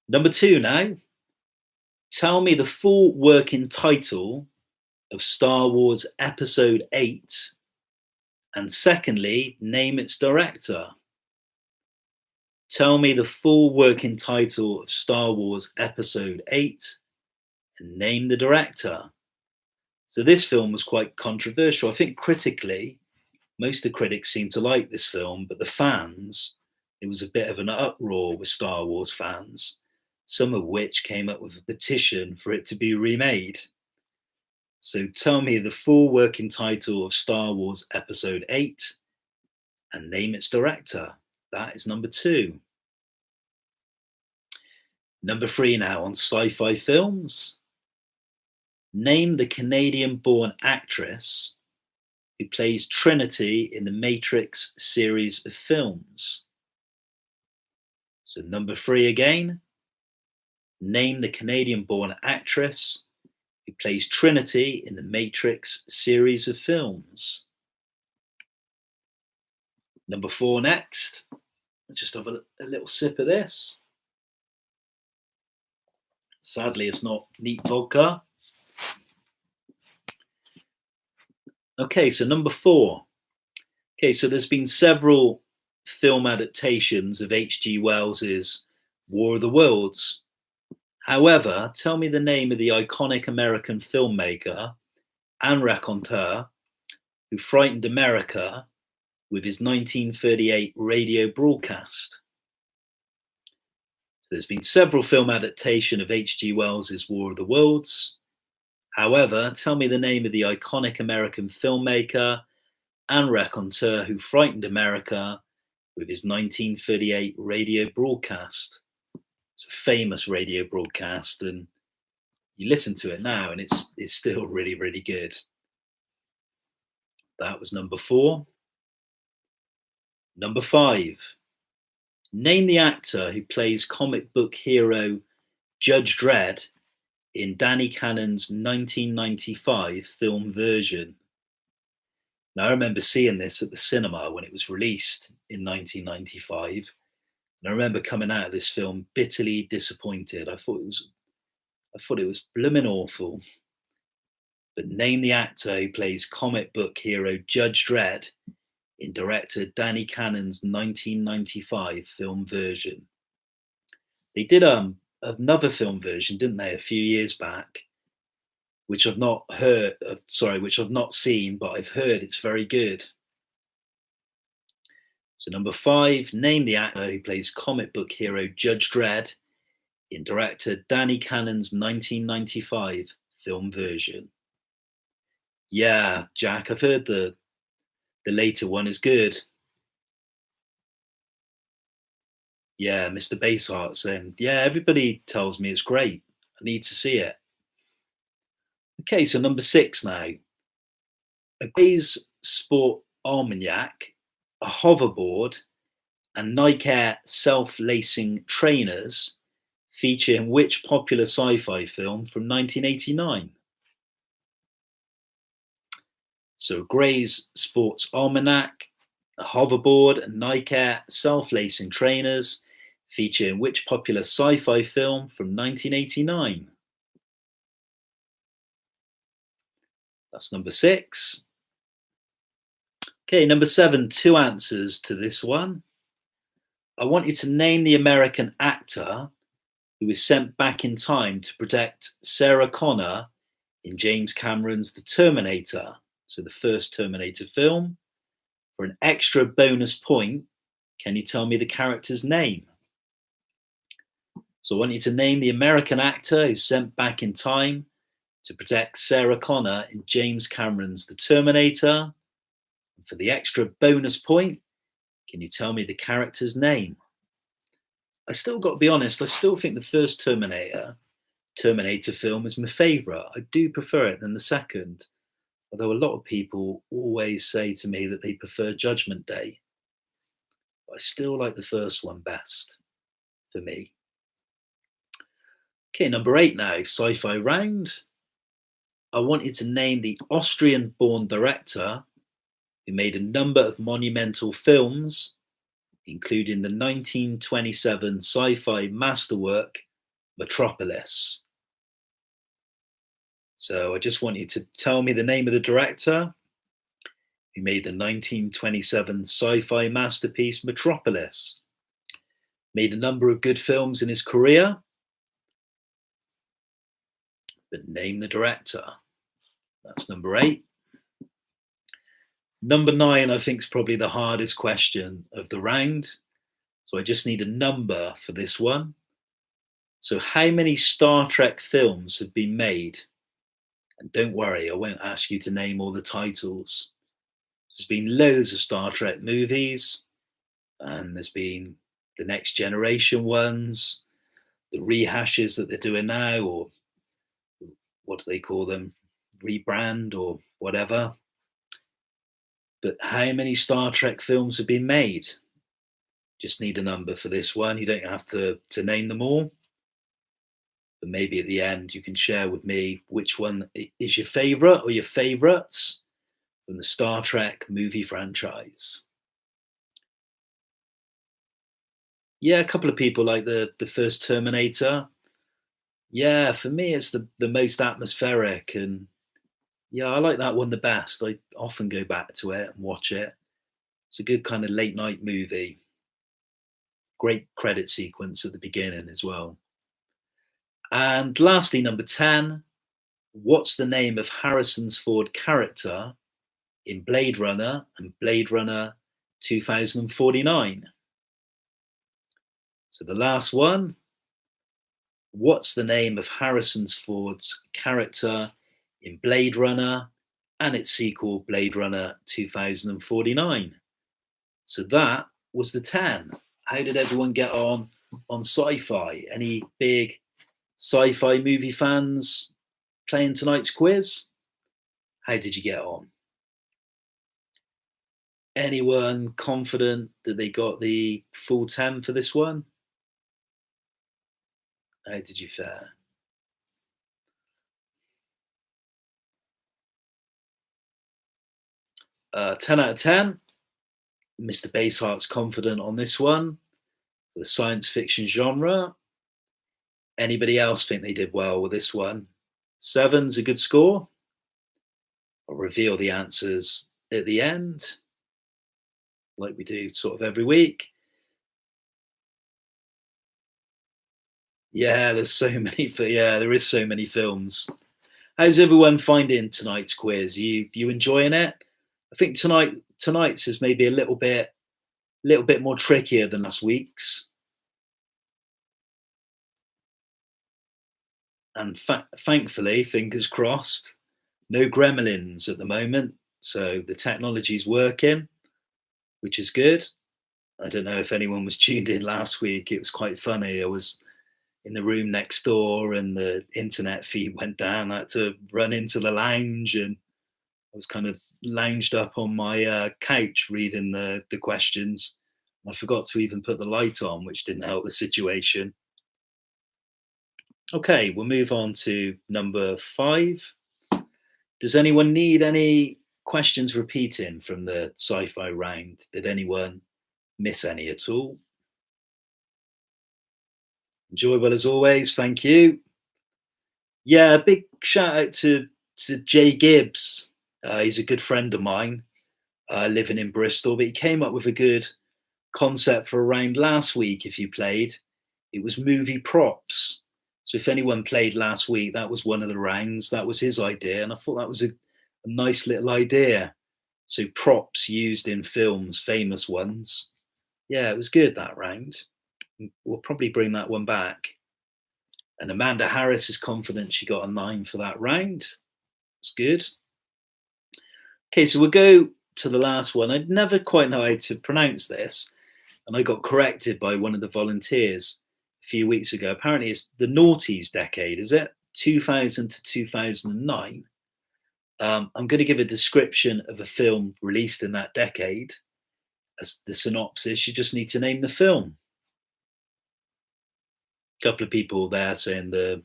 Number two now. Tell me the full working title of Star Wars Episode 8. And secondly, name its director. Tell me the full working title of Star Wars Episode 8 and name the director. So this film was quite controversial. I think critically, most of the critics seemed to like this film, but the fans, it was a bit of an uproar with Star Wars fans, some of which came up with a petition for it to be remade. So tell me the full working title of Star Wars Episode 8 and name its director. That is number two. Number three now on sci-fi films. Name the Canadian-born actress who plays Trinity in the Matrix series of films. So number three again. Name the Canadian-born actress who plays Trinity in the Matrix series of films. Number four next. Let's just have a little sip of this. Sadly, it's not neat vodka. Okay, so number four. Okay, so there's been several film adaptations of H.G. Wells's War of the Worlds. However, tell me the name of the iconic American filmmaker and raconteur who frightened America with his 1938 radio broadcast. So there's been several film adaptations of H.G. Wells's War of the Worlds. However, tell me the name of the iconic American filmmaker and raconteur who frightened America with his 1938 radio broadcast. It's a famous radio broadcast, and you listen to it now and it's still really, really good. That was number four. Number five. Name the actor who plays comic book hero Judge Dredd in Danny Cannon's 1995 film version. Now, I remember seeing this at the cinema when it was released in 1995. And I remember coming out of this film bitterly disappointed. I thought it was blooming awful. But name the actor who plays comic book hero Judge Dredd in director Danny Cannon's 1995 film version. They did another film version, didn't they, a few years back, which I've not seen, but I've heard it's very good. So number five, name the actor who plays comic book hero Judge Dredd in director Danny Cannon's 1995 film version. Yeah, Jack, I've heard the later one is good. Yeah, Mr. Baseheart saying, yeah, everybody tells me it's great. I need to see it. Okay, so number six now. A Gray's Sport Almanac, a hoverboard, and Nike Air self-lacing trainers feature in which popular sci-fi film from 1989? So Gray's Sports Almanac, a hoverboard, and Nike Air self-lacing trainers feature in which popular sci-fi film from 1989? That's number six. Okay, number seven, two answers to this one. I want you to name the American actor who was sent back in time to protect Sarah Connor in James Cameron's The Terminator, so the first Terminator film. For an extra bonus point, can you tell me the character's name? So I want you to name the American actor who's sent back in time to protect Sarah Connor in James Cameron's The Terminator. For the extra bonus point, can you tell me the character's name? I still got to be honest, I still think the first Terminator film is my favourite. I do prefer it than the second, although a lot of people always say to me that they prefer Judgment Day. I still like the first one best for me. Okay, number 8 now, sci-fi round. I want you to name the Austrian-born director who made a number of monumental films, including the 1927 sci-fi masterwork, Metropolis. So I just want you to tell me the name of the director who made the 1927 sci-fi masterpiece, Metropolis. Made a number of good films in his career, but name the director. That's number 8. Number 9, I think, is probably the hardest question of the round. So I just need a number for this one. So how many Star Trek films have been made? And don't worry, I won't ask you to name all the titles. There's been loads of Star Trek movies, and there's been the Next Generation ones, the rehashes that they're doing now, or what do they call them? Rebrand or whatever. But how many Star Trek films have been made? Just need a number for this one. You don't have to name them all. But maybe at the end you can share with me which one is your favourite or your favourites from the Star Trek movie franchise. Yeah, a couple of people like the first Terminator. Yeah, for me it's the most atmospheric, and yeah, I like that one the best. I often go back to it and watch it. It's a good kind of late night movie. Great credit sequence at the beginning as well. And lastly, number 10, what's the name of Harrison's Ford character in Blade Runner and Blade Runner 2049? So the last one, what's the name of Harrison's Ford's character in Blade Runner and its sequel, Blade Runner 2049? So that was the 10. How did everyone get on sci-fi? Any big sci-fi movie fans playing tonight's quiz? How did you get on? Anyone confident that they got the full 10 for this one? How did you fare? Uh, 10 out of 10. Mr. Baseheart's confident on this one for the science fiction genre. Anybody else think they did well with this one? 7's a good score. I'll reveal the answers at the end, like we do sort of every week. Yeah, there's so many. Yeah, there is so many films. How's everyone finding tonight's quiz? You enjoying it? I think tonight's is maybe a little bit more trickier than last week's. And thankfully, fingers crossed, no gremlins at the moment. So the technology's working, which is good. I don't know if anyone was tuned in last week. It was quite funny. I was in the room next door and the internet feed went down. I had to run into the lounge, and I was kind of lounged up on my couch reading the questions. I forgot to even put the light on, which didn't help the situation. Okay, we'll move on to number 5. Does anyone need any questions repeating from the sci-fi round? Did anyone miss any at all? Enjoyable as always, thank you. Yeah, a big shout out to Jay Gibbs. He's a good friend of mine, living in Bristol, but he came up with a good concept for a round last week. If you played, it was movie props. So if anyone played last week, that was one of the rounds. That was his idea, and I thought that was a nice little idea. So props used in films, famous ones. Yeah, it was good, that round. We'll probably bring that one back. And Amanda Harris is confident she got a 9 for that round. It's good. Okay, so we'll go to the last one. I'd never quite know how to pronounce this, and I got corrected by one of the volunteers a few weeks ago. Apparently, it's the noughties decade, is it? 2000 to 2009. I'm going to give a description of a film released in that decade as the synopsis. You just need to name the film. A couple of people there saying the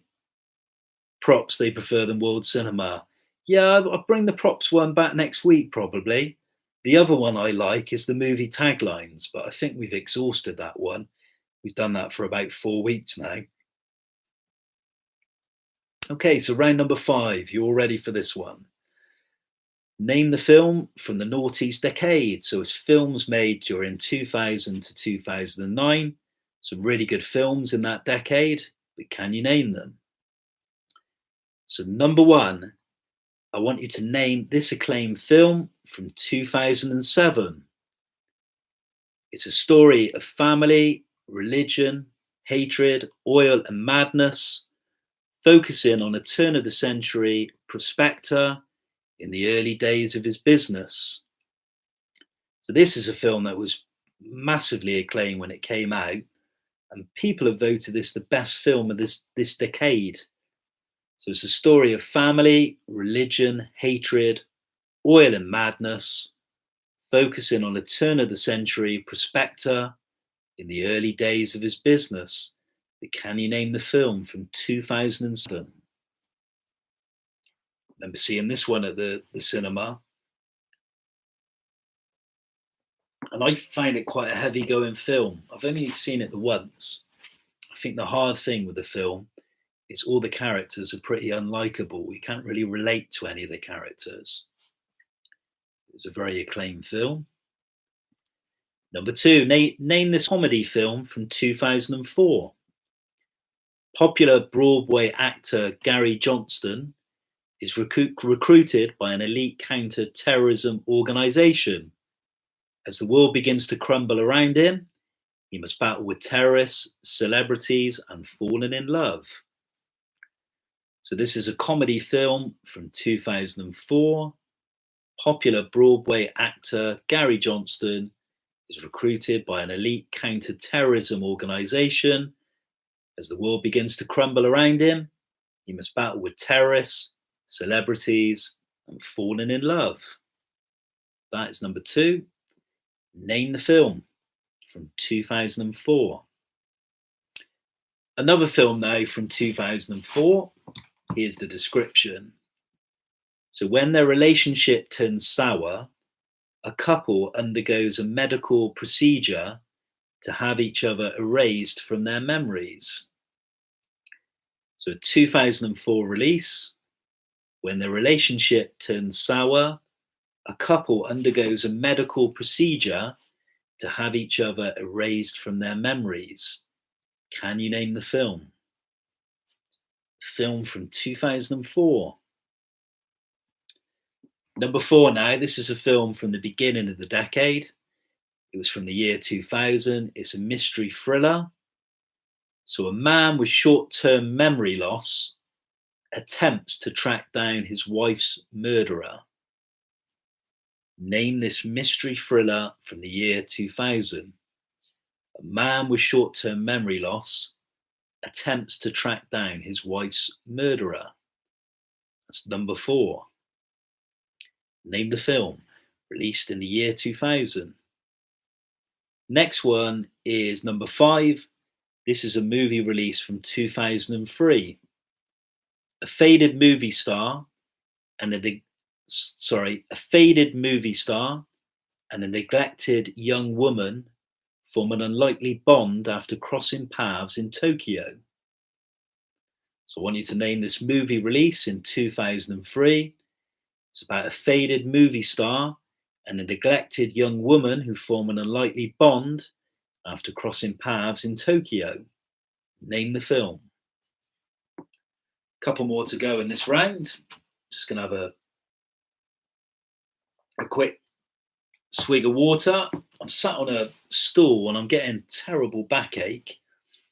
props, they prefer them world cinema. Yeah, I'll bring the props one back next week, probably. The other one I like is the movie taglines, but I think we've exhausted that one. We've done that for about 4 weeks now. Okay, so round number 5. You're all ready for this one. Name the film from the noughties decade. So it's films made during 2000 to 2009. Some really good films in that decade, but can you name them? So number 1, I want you to name this acclaimed film from 2007. It's a story of family, religion, hatred, oil, and madness, focusing on a turn of the century prospector in the early days of his business. So this is a film that was massively acclaimed when it came out, and people have voted this the best film of this decade. So it's a story of family, religion, hatred, oil and madness, focusing on a turn of the century prospector in the early days of his business. But can you name the film from 2007? I remember seeing this one at the cinema, and I find it quite a heavy going film. I've only seen it the once. I think the hard thing with the film is all the characters are pretty unlikable. We can't really relate to any of the characters. It was a very acclaimed film. Number 2, name this comedy film from 2004. Popular Broadway actor Gary Johnston is recruited by an elite counter-terrorism organization. As the world begins to crumble around him, he must battle with terrorists, celebrities, and falling in love. So this is a comedy film from 2004. Popular Broadway actor Gary Johnston is recruited by an elite counter-terrorism organization. As the world begins to crumble around him, he must battle with terrorists, celebrities, and falling in love. That is number 2. Name the film from 2004. Another film now from 2004. Here's the description. So when their relationship turns sour, a couple undergoes a medical procedure to have each other erased from their memories. So a 2004 release. When their relationship turns sour, a couple undergoes a medical procedure to have each other erased from their memories. Can you name the film? Film from 2004. Number 4 now. This is a film from the beginning of the decade. It was from the year 2000. It's a mystery thriller. So a man with short-term memory loss attempts to track down his wife's murderer. Name this mystery thriller from the year 2000. A man with short-term memory loss attempts to track down his wife's murderer. That's number 4. Name the film, released in the year 2000. Next one is number 5. This is a movie release from 2003. A faded movie star and a faded movie star and a neglected young woman form an unlikely bond after crossing paths in Tokyo. So I want you to name this movie release in 2003. It's about a faded movie star and a neglected young woman who form an unlikely bond after crossing paths in Tokyo. Name the film. A couple more to go in this round. Just going to have a quick swig of water. I'm sat on a stool and I'm getting terrible backache.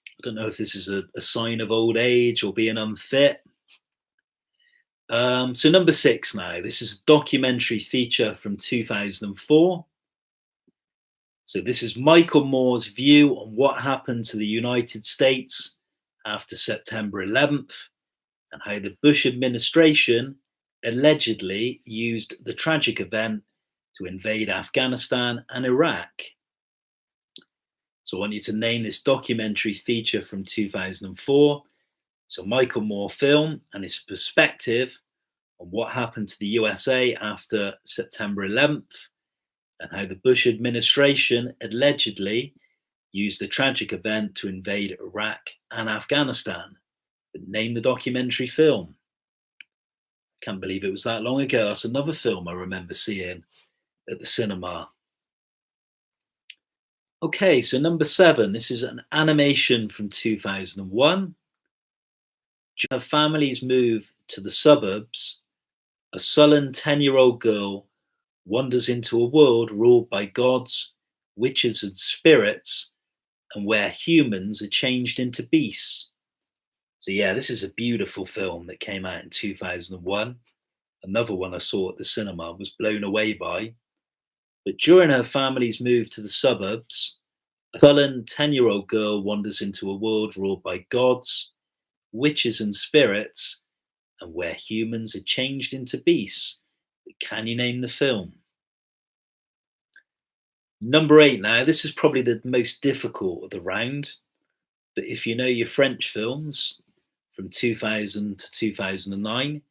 I don't know if this is a sign of old age or being unfit. So number 6 now. This is a documentary feature from 2004. So this is Michael Moore's view on what happened to the United States after September 11th and how the Bush administration allegedly used the tragic event to invade Afghanistan and Iraq. So I want you to name this documentary feature from 2004. It's a Michael Moore film and his perspective on what happened to the USA after September 11th and how the Bush administration allegedly used the tragic event to invade Iraq and Afghanistan. But name the documentary film. I can't believe it was that long ago. That's another film I remember seeing at the cinema. Okay, so number 7. This is an animation from 2001. During her family's move to the suburbs, a sullen 10-year-old girl wanders into a world ruled by gods, witches, and spirits, and where humans are changed into beasts. So yeah, this is a beautiful film that came out in 2001. Another one I saw at the cinema, was blown away by. But during her family's move to the suburbs, a sullen 10-year-old girl wanders into a world ruled by gods, witches, and spirits, and where humans are changed into beasts. Can you name the film? Number 8 now. This is probably the most difficult of the round, but if you know your French films from 2000 to 2009,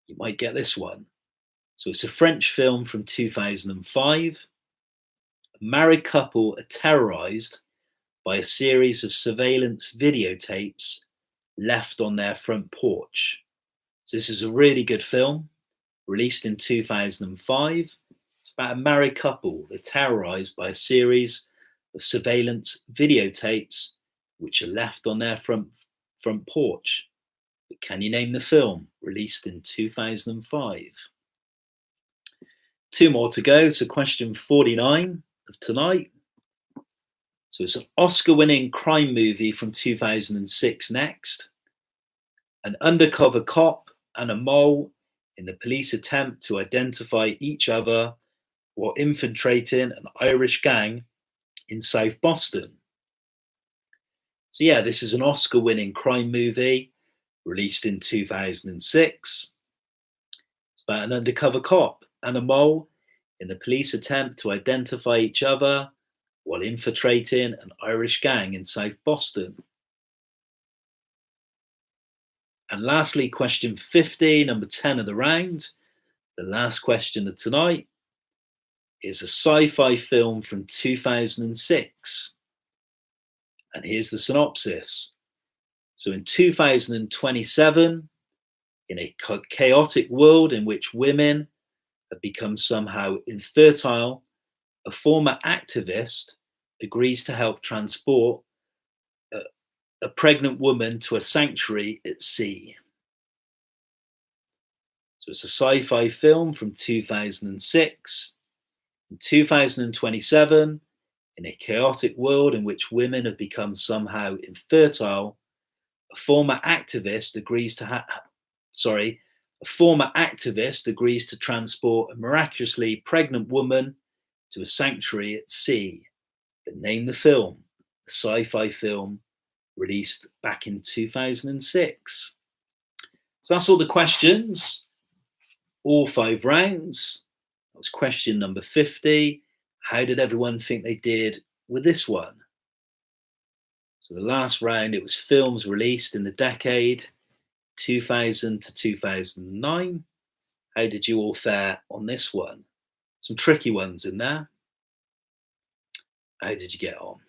you might get this one. So it's a French film from 2005. A married couple are terrorized by a series of surveillance videotapes left on their front porch. So this is a really good film, released in 2005. It's about a married couple that are terrorized by a series of surveillance videotapes which are left on their front porch. But can you name the film, released in 2005? 2 more to go. So question 49 of tonight. So it's an Oscar-winning crime movie from 2006 next. An undercover cop and a mole in the police attempt to identify each other while infiltrating an Irish gang in South Boston. So yeah, this is an Oscar-winning crime movie released in 2006. It's about an undercover cop and a mole in the police attempt to identify each other while infiltrating an Irish gang in South Boston. And lastly, question 50, number 10 of the round, the last question of tonight, is a sci-fi film from 2006. And here's the synopsis. So in 2027, in a chaotic world in which women have become somehow infertile, a former activist agrees to help transport a pregnant woman to a sanctuary at sea. So it's a sci-fi film from 2006. In 2027, in a chaotic world in which women have become somehow infertile, a former activist agrees to transport a miraculously pregnant woman to a sanctuary at sea. But name the film, a sci-fi film released back in 2006. So that's all the questions, all 5 rounds. That was question number 50. How did everyone think they did with this one? So the last round, it was films released in the decade 2000 to 2009. How did you all fare on this one? Some tricky ones in there. How did you get on?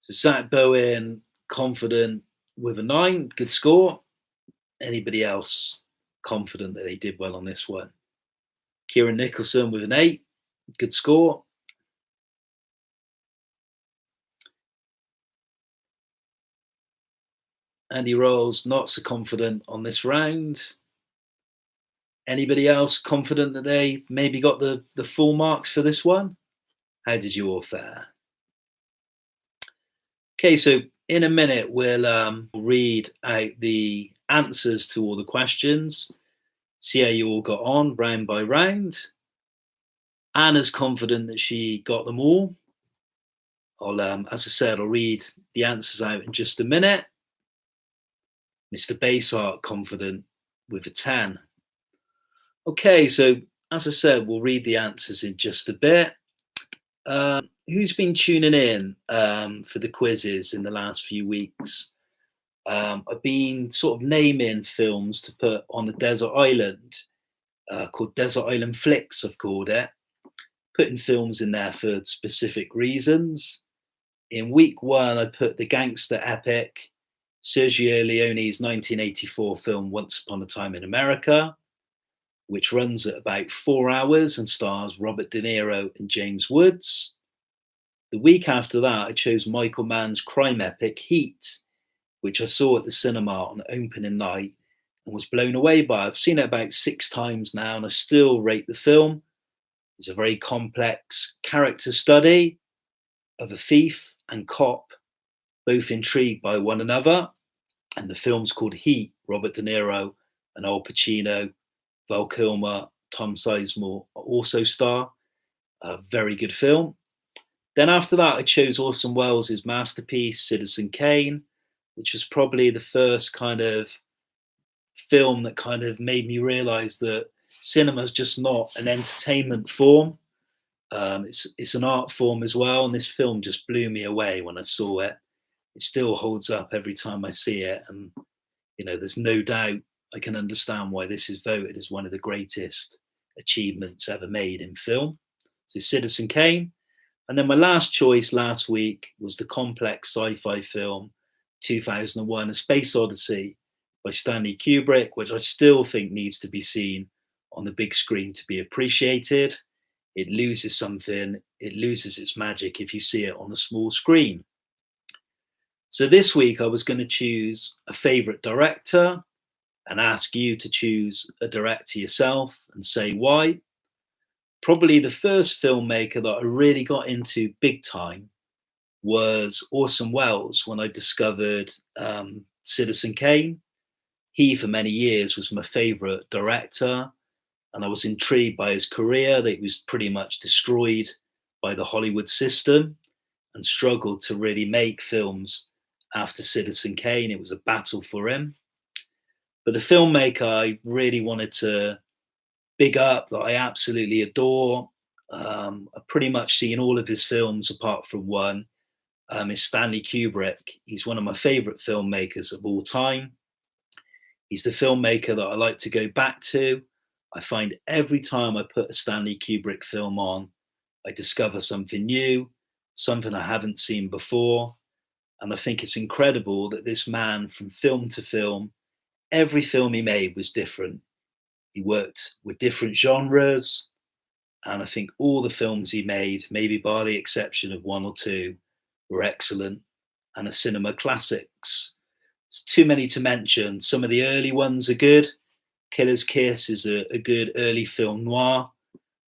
So Zach Bowen, confident with a 9, good score. Anybody else confident that they did well on this one? Kieran Nicholson with an 8, good score. Andy Rolls, not so confident on this round. Anybody else confident that they maybe got the full marks for this one? How did you all fare? Okay, so in a minute we'll read out the answers to all the questions, see how you all got on round by round. Anna's confident that she got them all. As I said, I'll read the answers out in just a minute. Mr. Baysart confident with a 10. Okay, so as I said, we'll read the answers in just a bit. Who's been tuning in for the quizzes in the last few weeks? I've been sort of naming films to put on a desert island called Desert Island Flicks, I've called it. Putting films in there for specific reasons. In week 1, I put the gangster epic Sergio Leone's 1984 film Once Upon a Time in America, which runs at about 4 hours and stars Robert De Niro and James Woods. The week after that, I chose Michael Mann's crime epic Heat, which I saw at the cinema on opening night and was blown away by. I've seen it about 6 times now and I still rate the film. It's a very complex character study of a thief and cop, both intrigued by one another. And the film's called Heat. Robert De Niro and Al Pacino, Val Kilmer, Tom Sizemore also star. A very good film. Then after that, I chose Orson Welles' masterpiece, Citizen Kane, which was probably the first kind of film that kind of made me realize that cinema is just not an entertainment form. It's an art form as well, and this film just blew me away when I saw it. It still holds up every time I see it, and there's no doubt I can understand why this is voted as one of the greatest achievements ever made in film. So Citizen Kane. And then my last choice last week was the complex sci-fi film 2001: A Space Odyssey by Stanley Kubrick, which I still think needs to be seen on the big screen to be appreciated. It loses something, it loses its magic if you see it on a small screen. So this week I was going to choose a favorite director and ask you to choose a director yourself and say why. Probably the first filmmaker that I really got into big time was Orson Welles when I discovered Citizen Kane. He, for many years, was my favorite director, and I was intrigued by his career that he was pretty much destroyed by the Hollywood system and struggled to really make films after Citizen Kane. It was a battle for him. But the filmmaker I really wanted to big up, that I absolutely adore, I've pretty much seen all of his films apart from one, is Stanley Kubrick. He's one of my favorite filmmakers of all time. He's the filmmaker that I like to go back to. I find every time I put a Stanley Kubrick film on, I discover something new, something I haven't seen before. And I think it's incredible that this man, from film to film, every film he made was different. He worked with different genres, and I think all the films he made, maybe by the exception of 1 or 2, were excellent and are cinema classics. It's too many to mention. Some of the early ones are good. Killer's Kiss is a good early film noir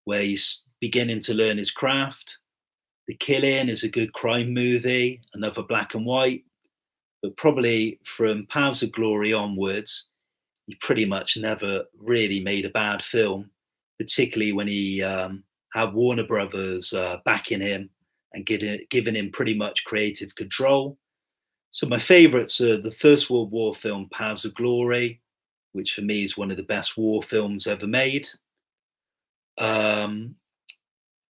where he's beginning to learn his craft. The Killing is a good crime movie, another black and white. But probably from Paths of Glory onwards, he pretty much never really made a bad film, particularly when he had Warner Brothers backing him and giving him pretty much creative control. So my favourites are the First World War film Paths of Glory, which for me is one of the best war films ever made.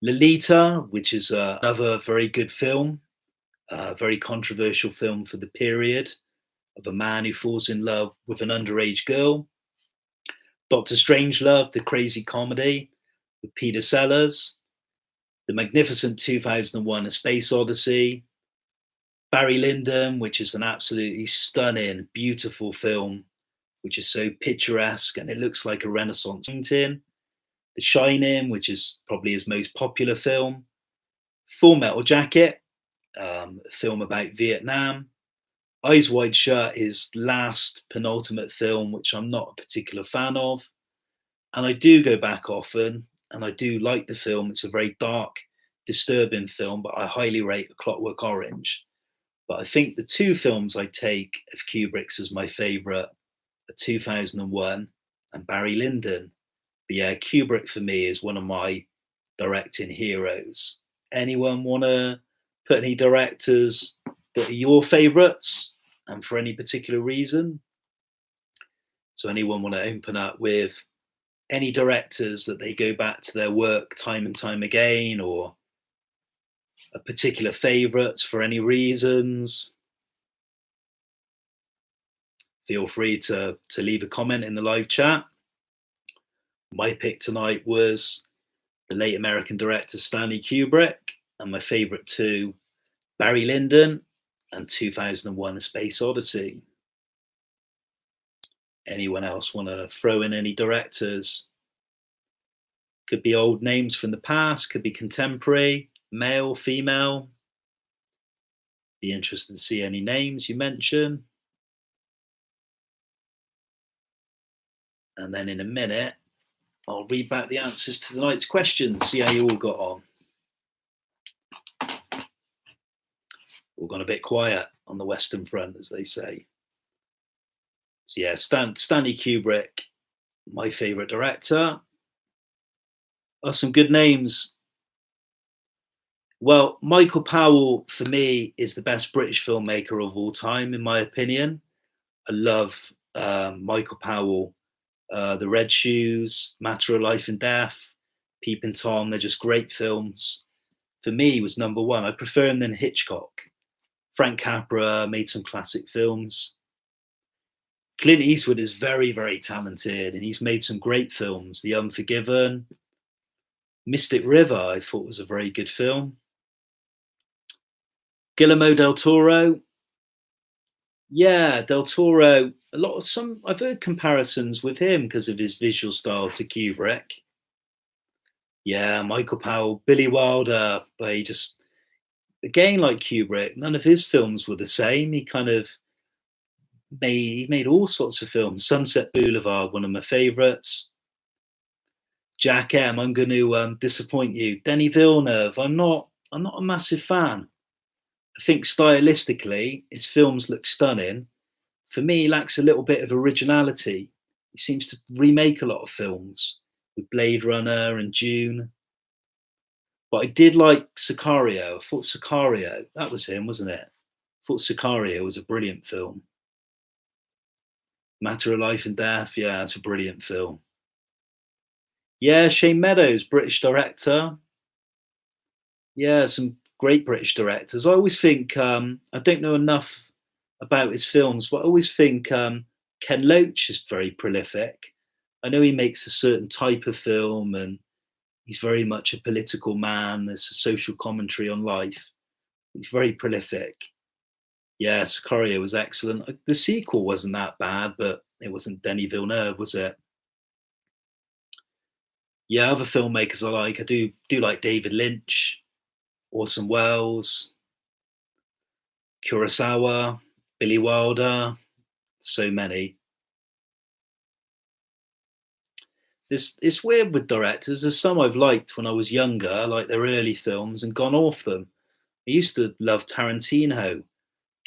Lolita, which is another very good film, a very controversial film for the period, of a man who falls in love with an underage girl. Dr. Strangelove, the crazy comedy with Peter Sellers. The magnificent 2001: A Space Odyssey. Barry Lyndon, which is an absolutely stunning, beautiful film, which is so picturesque and it looks like a Renaissance painting. The Shining, which is probably his most popular film. Full Metal Jacket, a film about Vietnam. Eyes Wide Shut, his last penultimate film, which I'm not a particular fan of. And I do go back often, and I do like the film. It's a very dark, disturbing film, but I highly rate A Clockwork Orange. But I think the 2 films I take of Kubrick's as my favourite a 2001, and Barry Lyndon. But yeah, Kubrick for me is one of my directing heroes. Anyone want to put any directors that are your favourites and for any particular reason? So anyone want to open up with any directors that they go back to their work time and time again, or a particular favourites for any reasons? Feel free to leave a comment in the live chat. My pick tonight was the late American director Stanley Kubrick, and my favourite two, Barry Lyndon and 2001: A Space Odyssey. Anyone else want to throw in any directors? Could be old names from the past, could be contemporary, male, female. Be interested to see any names you mention. And then in a minute, I'll read back the answers to tonight's questions, see how you all got on. All gone a bit quiet on the Western Front, as they say. So yeah, Stanley Kubrick, my favourite director. Are some good names. Well, Michael Powell, for me, is the best British filmmaker of all time, in my opinion. I love Michael Powell. The Red Shoes, Matter of Life and Death, Peeping Tom, they're just great films. For me, he was number one. I prefer him than Hitchcock. Frank Capra made some classic films. Clint Eastwood is very, very talented, and he's made some great films. The Unforgiven, Mystic River, I thought was a very good film. Guillermo del Toro. Yeah, del Toro, I've heard comparisons with him because of his visual style to Kubrick. Yeah, Michael Powell, Billy Wilder, but he just, again, like Kubrick, none of his films were the same. He kind of made all sorts of films. Sunset Boulevard, one of my favorites. Jack M, I'm going to disappoint you. Denis Villeneuve, I'm not a massive fan. I think stylistically, his films look stunning. For me, he lacks a little bit of originality. He seems to remake a lot of films with Blade Runner and Dune. But I did like Sicario. I thought Sicario, that was him, wasn't it? I thought Sicario was a brilliant film. Matter of Life and Death, yeah, it's a brilliant film. Yeah, Shane Meadows, British director. Yeah, some great British directors. I always think, I don't know enough about his films, but I always think Ken Loach is very prolific. I know he makes a certain type of film, and he's very much a political man. There's a social commentary on life. He's very prolific. Yeah, Sicario was excellent. The sequel wasn't that bad, but it wasn't Denis Villeneuve, was it? Yeah, other filmmakers I like. I do like David Lynch, Orson Welles, Kurosawa, Billy Wilder, so many. It's weird with directors. There's some I've liked when I was younger, like their early films, and gone off them. I used to love Tarantino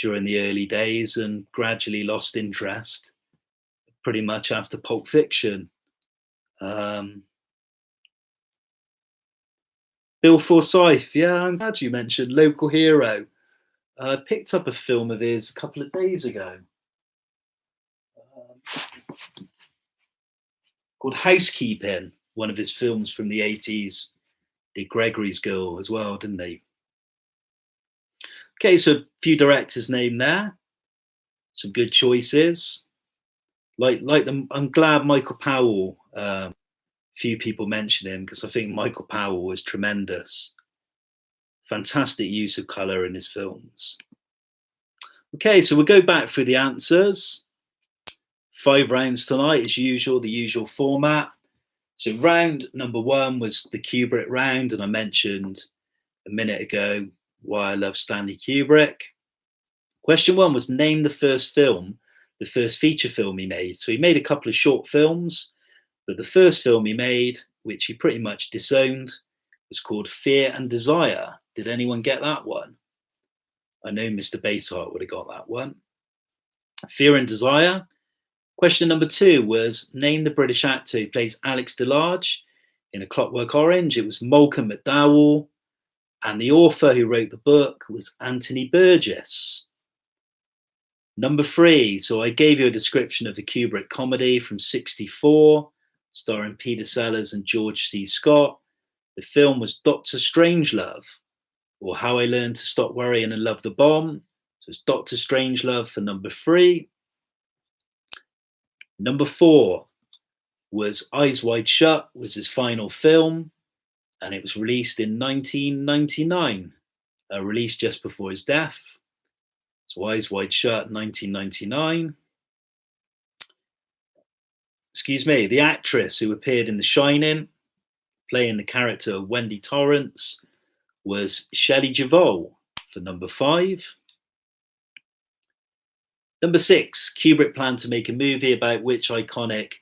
during the early days and gradually lost interest pretty much after Pulp Fiction. Bill Forsyth, yeah, I'm glad you mentioned Local Hero. I picked up a film of his a couple of days ago called Housekeeping, one of his films from the 80s. Did Gregory's Girl as well, didn't he? Okay, so a few directors named there. Some good choices. Like them. I'm glad Michael Powell, few people mention him because I think Michael Powell was tremendous. Fantastic use of colour in his films. Okay, so we'll go back through the answers. 5 rounds tonight, as usual, the usual format. So round number 1 was the Kubrick round, and I mentioned a minute ago why I love Stanley Kubrick. Question 1 was name the first film, the first feature film he made. So he made a couple of short films, but the first film he made, which he pretty much disowned, was called Fear and Desire. Did anyone get that one? I know Mr. Basehart would have got that one. Fear and Desire Question number 2 was name the British actor who plays Alex DeLarge in A Clockwork Orange. It was Malcolm McDowell, and the author who wrote the book was Anthony Burgess. Number 3, so I gave you a description of the Kubrick comedy from '64, starring Peter Sellers and George C. Scott. The film was Dr. Strangelove, or How I Learned to Stop Worrying and Love the Bomb. So it's Dr. Strangelove for number 3. Number 4 was Eyes Wide Shut, was his final film, and it was released in 1999, released just before his death. So Eyes Wide Shut, 1999. Excuse me, the actress who appeared in The Shining, playing the character of Wendy Torrance, was Shelley Duvall for number 5. Number 6, Kubrick planned to make a movie about which iconic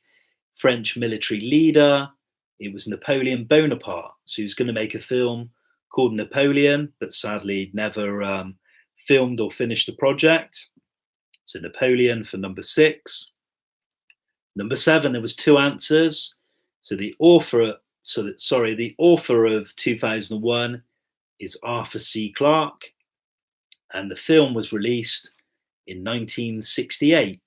French military leader? It was Napoleon Bonaparte. So he was going to make a film called Napoleon, but sadly never filmed or finished the project. So Napoleon for number 6. Number 7, there was 2 answers. So the author of 2001 is Arthur C. Clarke, and the film was released in 1968.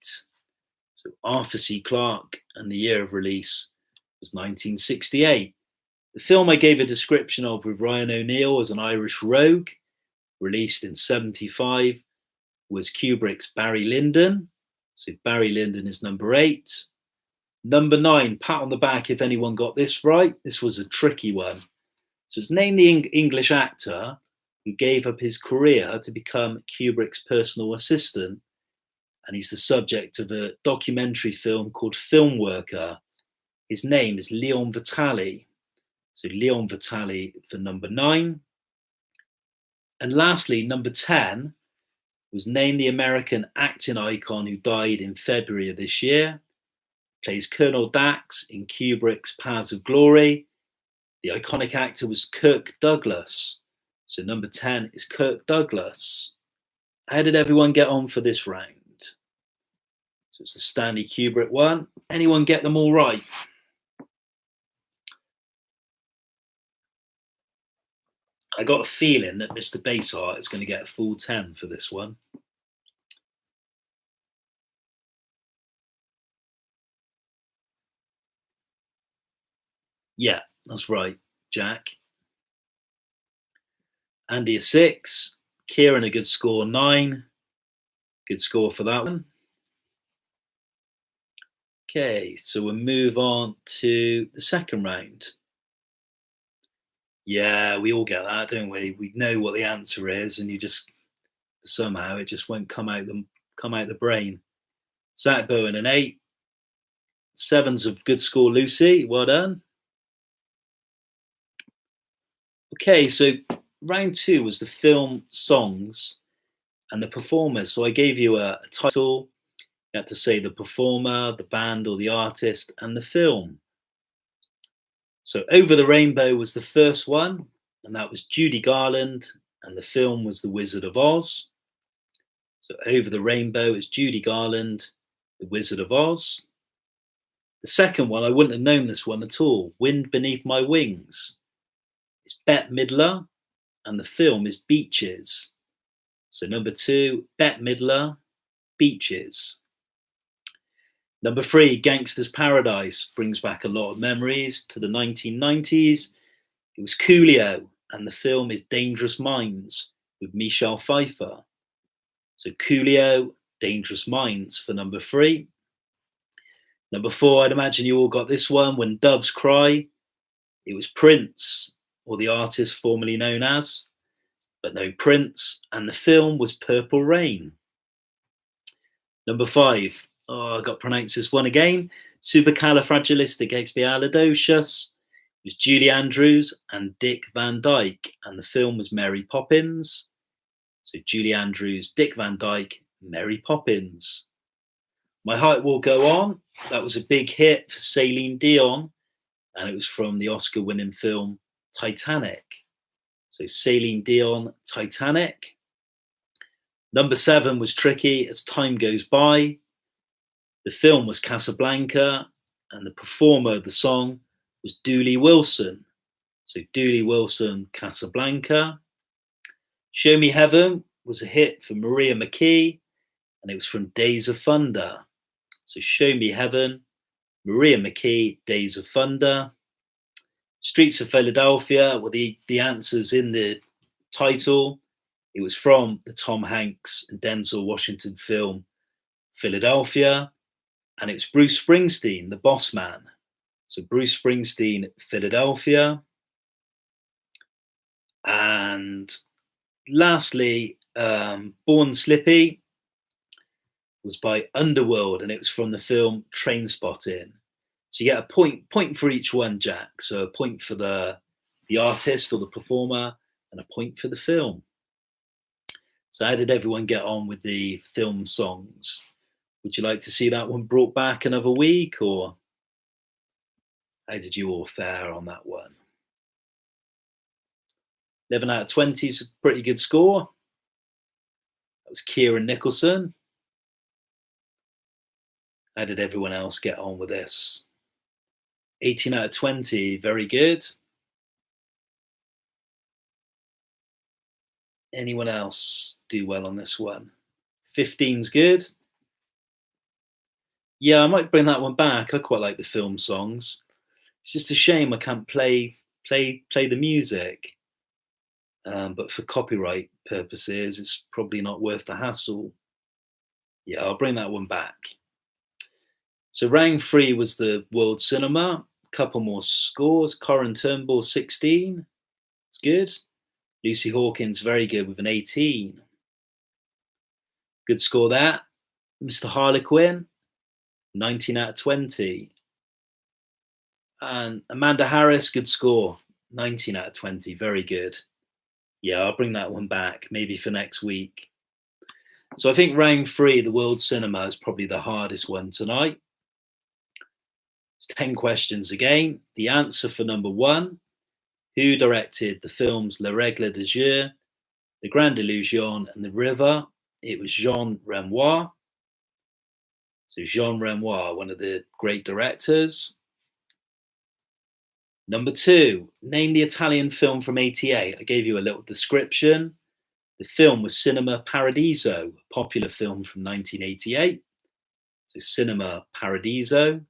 So Arthur C. Clarke, and the year of release was 1968. The film I gave a description of with Ryan O'Neal as an Irish rogue, released in '75, was Kubrick's Barry Lyndon. So Barry Lyndon is number 8. Number 9, pat on the back if anyone got this right. This was a tricky one. So it's name the English actor who gave up his career to become Kubrick's personal assistant. And he's the subject of a documentary film called Film Worker. His name is Leon Vitali. So Leon Vitali for number 9. And lastly, number 10 was name the American acting icon who died in February of this year. Plays Colonel Dax in Kubrick's Paths of Glory. The iconic actor was Kirk Douglas. So number 10 is Kirk Douglas. How did everyone get on for this round? So it's the Stanley Kubrick one. Anyone get them all right? I got a feeling that Mr. Basehart is going to get a full 10 for this one. Yeah, that's right, Jack. Andy a 6. Kieran a good score, 9. Good score for that one. Okay, so we'll move on to the second round. Yeah, we all get that, don't we? We know what the answer is, and you just somehow it just won't come out the brain. Zach Bowen an 8. 7's a good score, Lucy. Well done. Okay, so round 2 was the film songs and the performers. So I gave you a title. You had to say the performer, the band, or the artist, and the film. So Over the Rainbow was the first one, and that was Judy Garland, and the film was The Wizard of Oz. So Over the Rainbow is Judy Garland, The Wizard of Oz. The second one, I wouldn't have known this one at all. Wind Beneath My Wings. It's Bette Midler, and the film is Beaches. So number 2, Bette Midler, Beaches. Number 3, Gangster's Paradise, brings back a lot of memories to the 1990s. It was Coolio, and the film is Dangerous Minds with Michelle Pfeiffer. So Coolio, Dangerous Minds for number 3. Number 4, I'd imagine you all got this one, When Doves Cry. It was Prince, or the artist formerly known as, but no Prince, and the film was Purple Rain. Number 5, I got to pronounce this one again, Supercalifragilisticexpialidocious. It was Julie Andrews and Dick Van Dyke, and the film was Mary Poppins. So Julie Andrews, Dick Van Dyke, Mary Poppins. My Heart Will Go On, that was a big hit for Celine Dion, and it was from the Oscar-winning film Titanic. So Celine Dion, Titanic. Number 7 was tricky, As Time Goes By. The film was Casablanca, and the performer of the song was Dooley Wilson. So Dooley Wilson, Casablanca. Show Me Heaven was a hit for Maria McKee, and it was from Days of Thunder. So Show Me Heaven, Maria McKee, Days of Thunder. Streets of Philadelphia were the answers in the title. It was from the Tom Hanks and Denzel Washington film Philadelphia, and it was Bruce Springsteen, the Boss Man. So Bruce Springsteen, Philadelphia. And lastly, Born Slippy was by Underworld, and it was from the film Trainspotting. So you get a point for each one, Jack. So a point for the artist or the performer, and a point for the film. So how did everyone get on with the film songs? Would you like to see that one brought back another week, or how did you all fare on that one? 11 out of 20 is a pretty good score. That was Kieran Nicholson. How did everyone else get on with this? 18 out of 20, very good. Anyone else do well on this one? 15's good. Yeah, I might bring that one back. I quite like the film songs. It's just a shame I can't play the music. But for copyright purposes, it's probably not worth the hassle. Yeah, I'll bring that one back. So round 3 was the World Cinema. A couple more scores. Corin Turnbull, 16. It's good. Lucy Hawkins, very good with an 18. Good score there. Mr. Harlequin, 19 out of 20. And Amanda Harris, good score, 19 out of 20. Very good. Yeah, I'll bring that one back, maybe for next week. So I think round 3, the World Cinema, is probably the hardest one tonight. It's 10 questions again. The answer for number 1, who directed the films La Règle de Jeu, The Grande Illusion, and The River? It was Jean Renoir. So Jean Renoir, one of the great directors. Number 2, name the Italian film from '88. I gave you a little description. The film was Cinema Paradiso, a popular film from 1988. So Cinema Paradiso.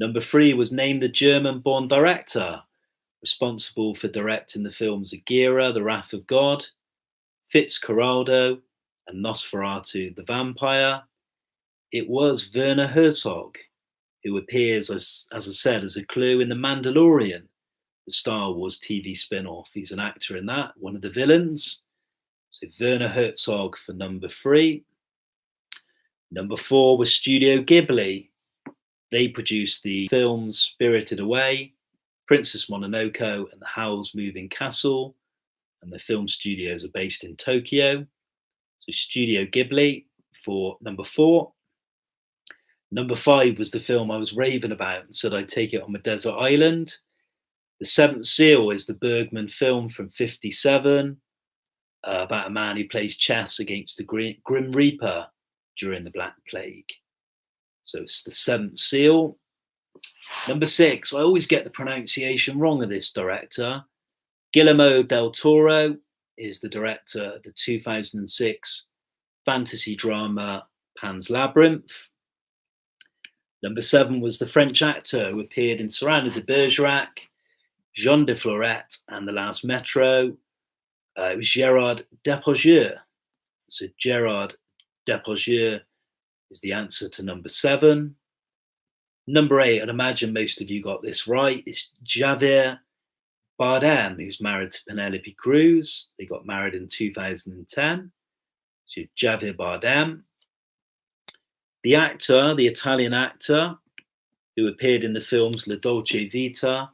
Number 3 was name the German-born director responsible for directing the films Aguirre, The Wrath of God, Fitzcarraldo, and Nosferatu the Vampire. It was Werner Herzog, who appears, as I said, as a clue in The Mandalorian, the Star Wars TV spin-off. He's an actor in that, one of the villains. So Werner Herzog for number 3. Number 4 was Studio Ghibli. They produced the films Spirited Away, Princess Mononoke, and The Howl's Moving Castle, and the film studios are based in Tokyo. So Studio Ghibli for number 4. Number 5 was the film I was raving about and said I'd take it on a desert island. The Seventh Seal is the Bergman film from '57 about a man who plays chess against the Grim Reaper during the Black Plague. So it's The Seventh Seal. Number 6, I always get the pronunciation wrong of this director. Guillermo del Toro is the director of the 2006 fantasy drama Pan's Labyrinth. Number 7 was the French actor who appeared in Cyrano de Bergerac, Jean de Florette, and The Last Metro. It was Gérard Depardieu. So Gérard Depardieu is the answer to number 7. Number 8, I'd imagine most of you got this right, is Javier Bardem, who's married to Penelope Cruz. They got married in 2010. So Javier Bardem. The actor, the Italian actor, who appeared in the films La Dolce Vita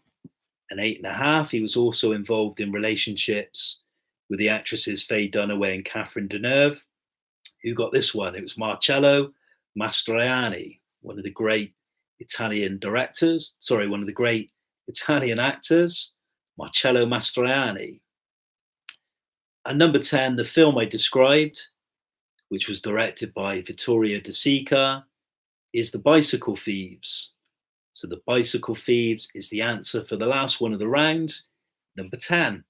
and 8½, he was also involved in relationships with the actresses Faye Dunaway and Catherine Deneuve. Who got this one? It was Marcello Mastroianni, one of the great Italian directors, one of the great Italian actors, Marcello Mastroianni. And number 10, the film I described, which was directed by Vittorio De Sica is The Bicycle Thieves. So The Bicycle Thieves is the answer for the last one of the round, number 10.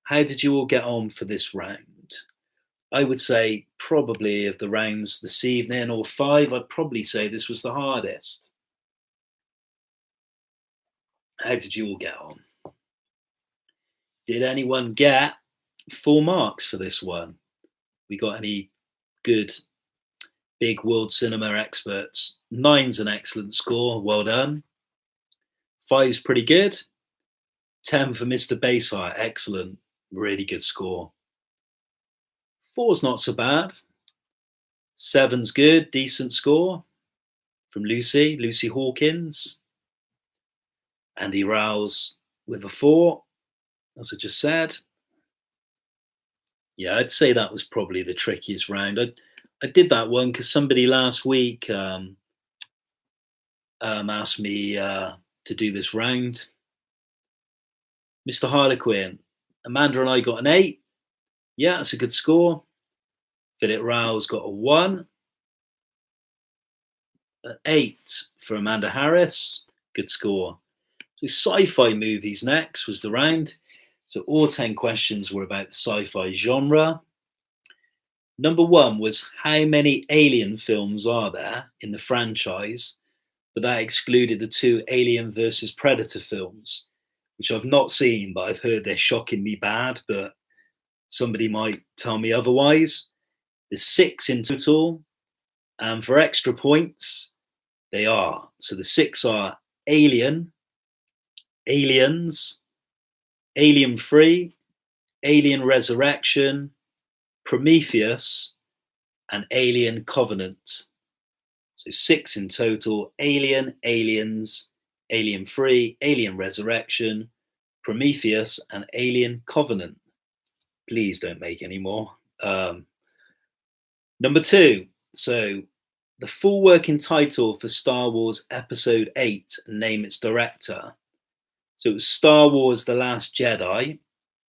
How did you all get on for this round? I would say probably of the rounds this evening, or 5, I'd probably say this was the hardest. How did you all get on? Did anyone get full marks for this one? We got any good big world cinema experts? 9's an excellent score, well done. 5's pretty good. 10 for Mr. Bayside, excellent, really good score. 4's not so bad. 7's good, decent score from Lucy Hawkins. Andy Rouse with a 4, as I just said. Yeah, I'd say that was probably the trickiest round. I did that one because somebody last week asked me to do this round. Mr. Harlequin, Amanda and I got an 8. Yeah, that's a good score. Philip Rouse got a 1. An 8 for Amanda Harris, good score. So sci-fi movies next was the round. So all 10 questions were about the sci-fi genre. Number 1 was how many Alien films are there in the franchise? But that excluded the 2 Alien versus Predator films, which I've not seen, but I've heard they're shockingly bad, but somebody might tell me otherwise. There's 6 in total, and for extra points, they are. So the 6 are Alien, Aliens, Alien 3, Alien Resurrection, Prometheus, and Alien Covenant. So 6 in total: Alien, Aliens, Alien 3, Alien Resurrection, Prometheus, and Alien Covenant. Please don't make any more. Number 2. So the full working title for Star Wars Episode 8, name its director. So it was Star Wars The Last Jedi,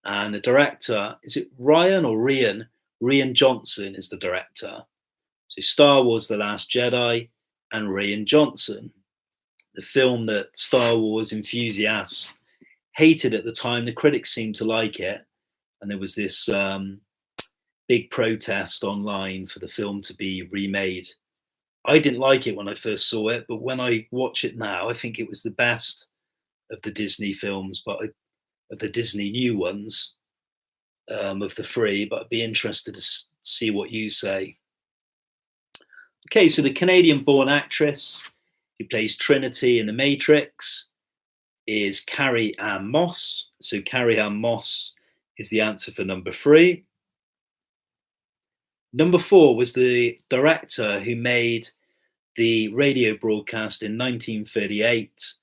and the director, is it Ryan or Rian? Rian Johnson is the director. So Star Wars The Last Jedi and Rian Johnson. The film that Star Wars enthusiasts hated at the time. The critics seemed to like it. And there was this big protest online for the film to be remade. I didn't like it when I first saw it, but when I watch it now, I think it was the best of the Disney films, but of the Disney new ones, of the 3, but I'd be interested to see what you say. Okay, so the Canadian-born actress who plays Trinity in The Matrix is Carrie-Anne Moss. So Carrie-Anne Moss is the answer for number 3. Number 4 was the director who made the radio broadcast in 1938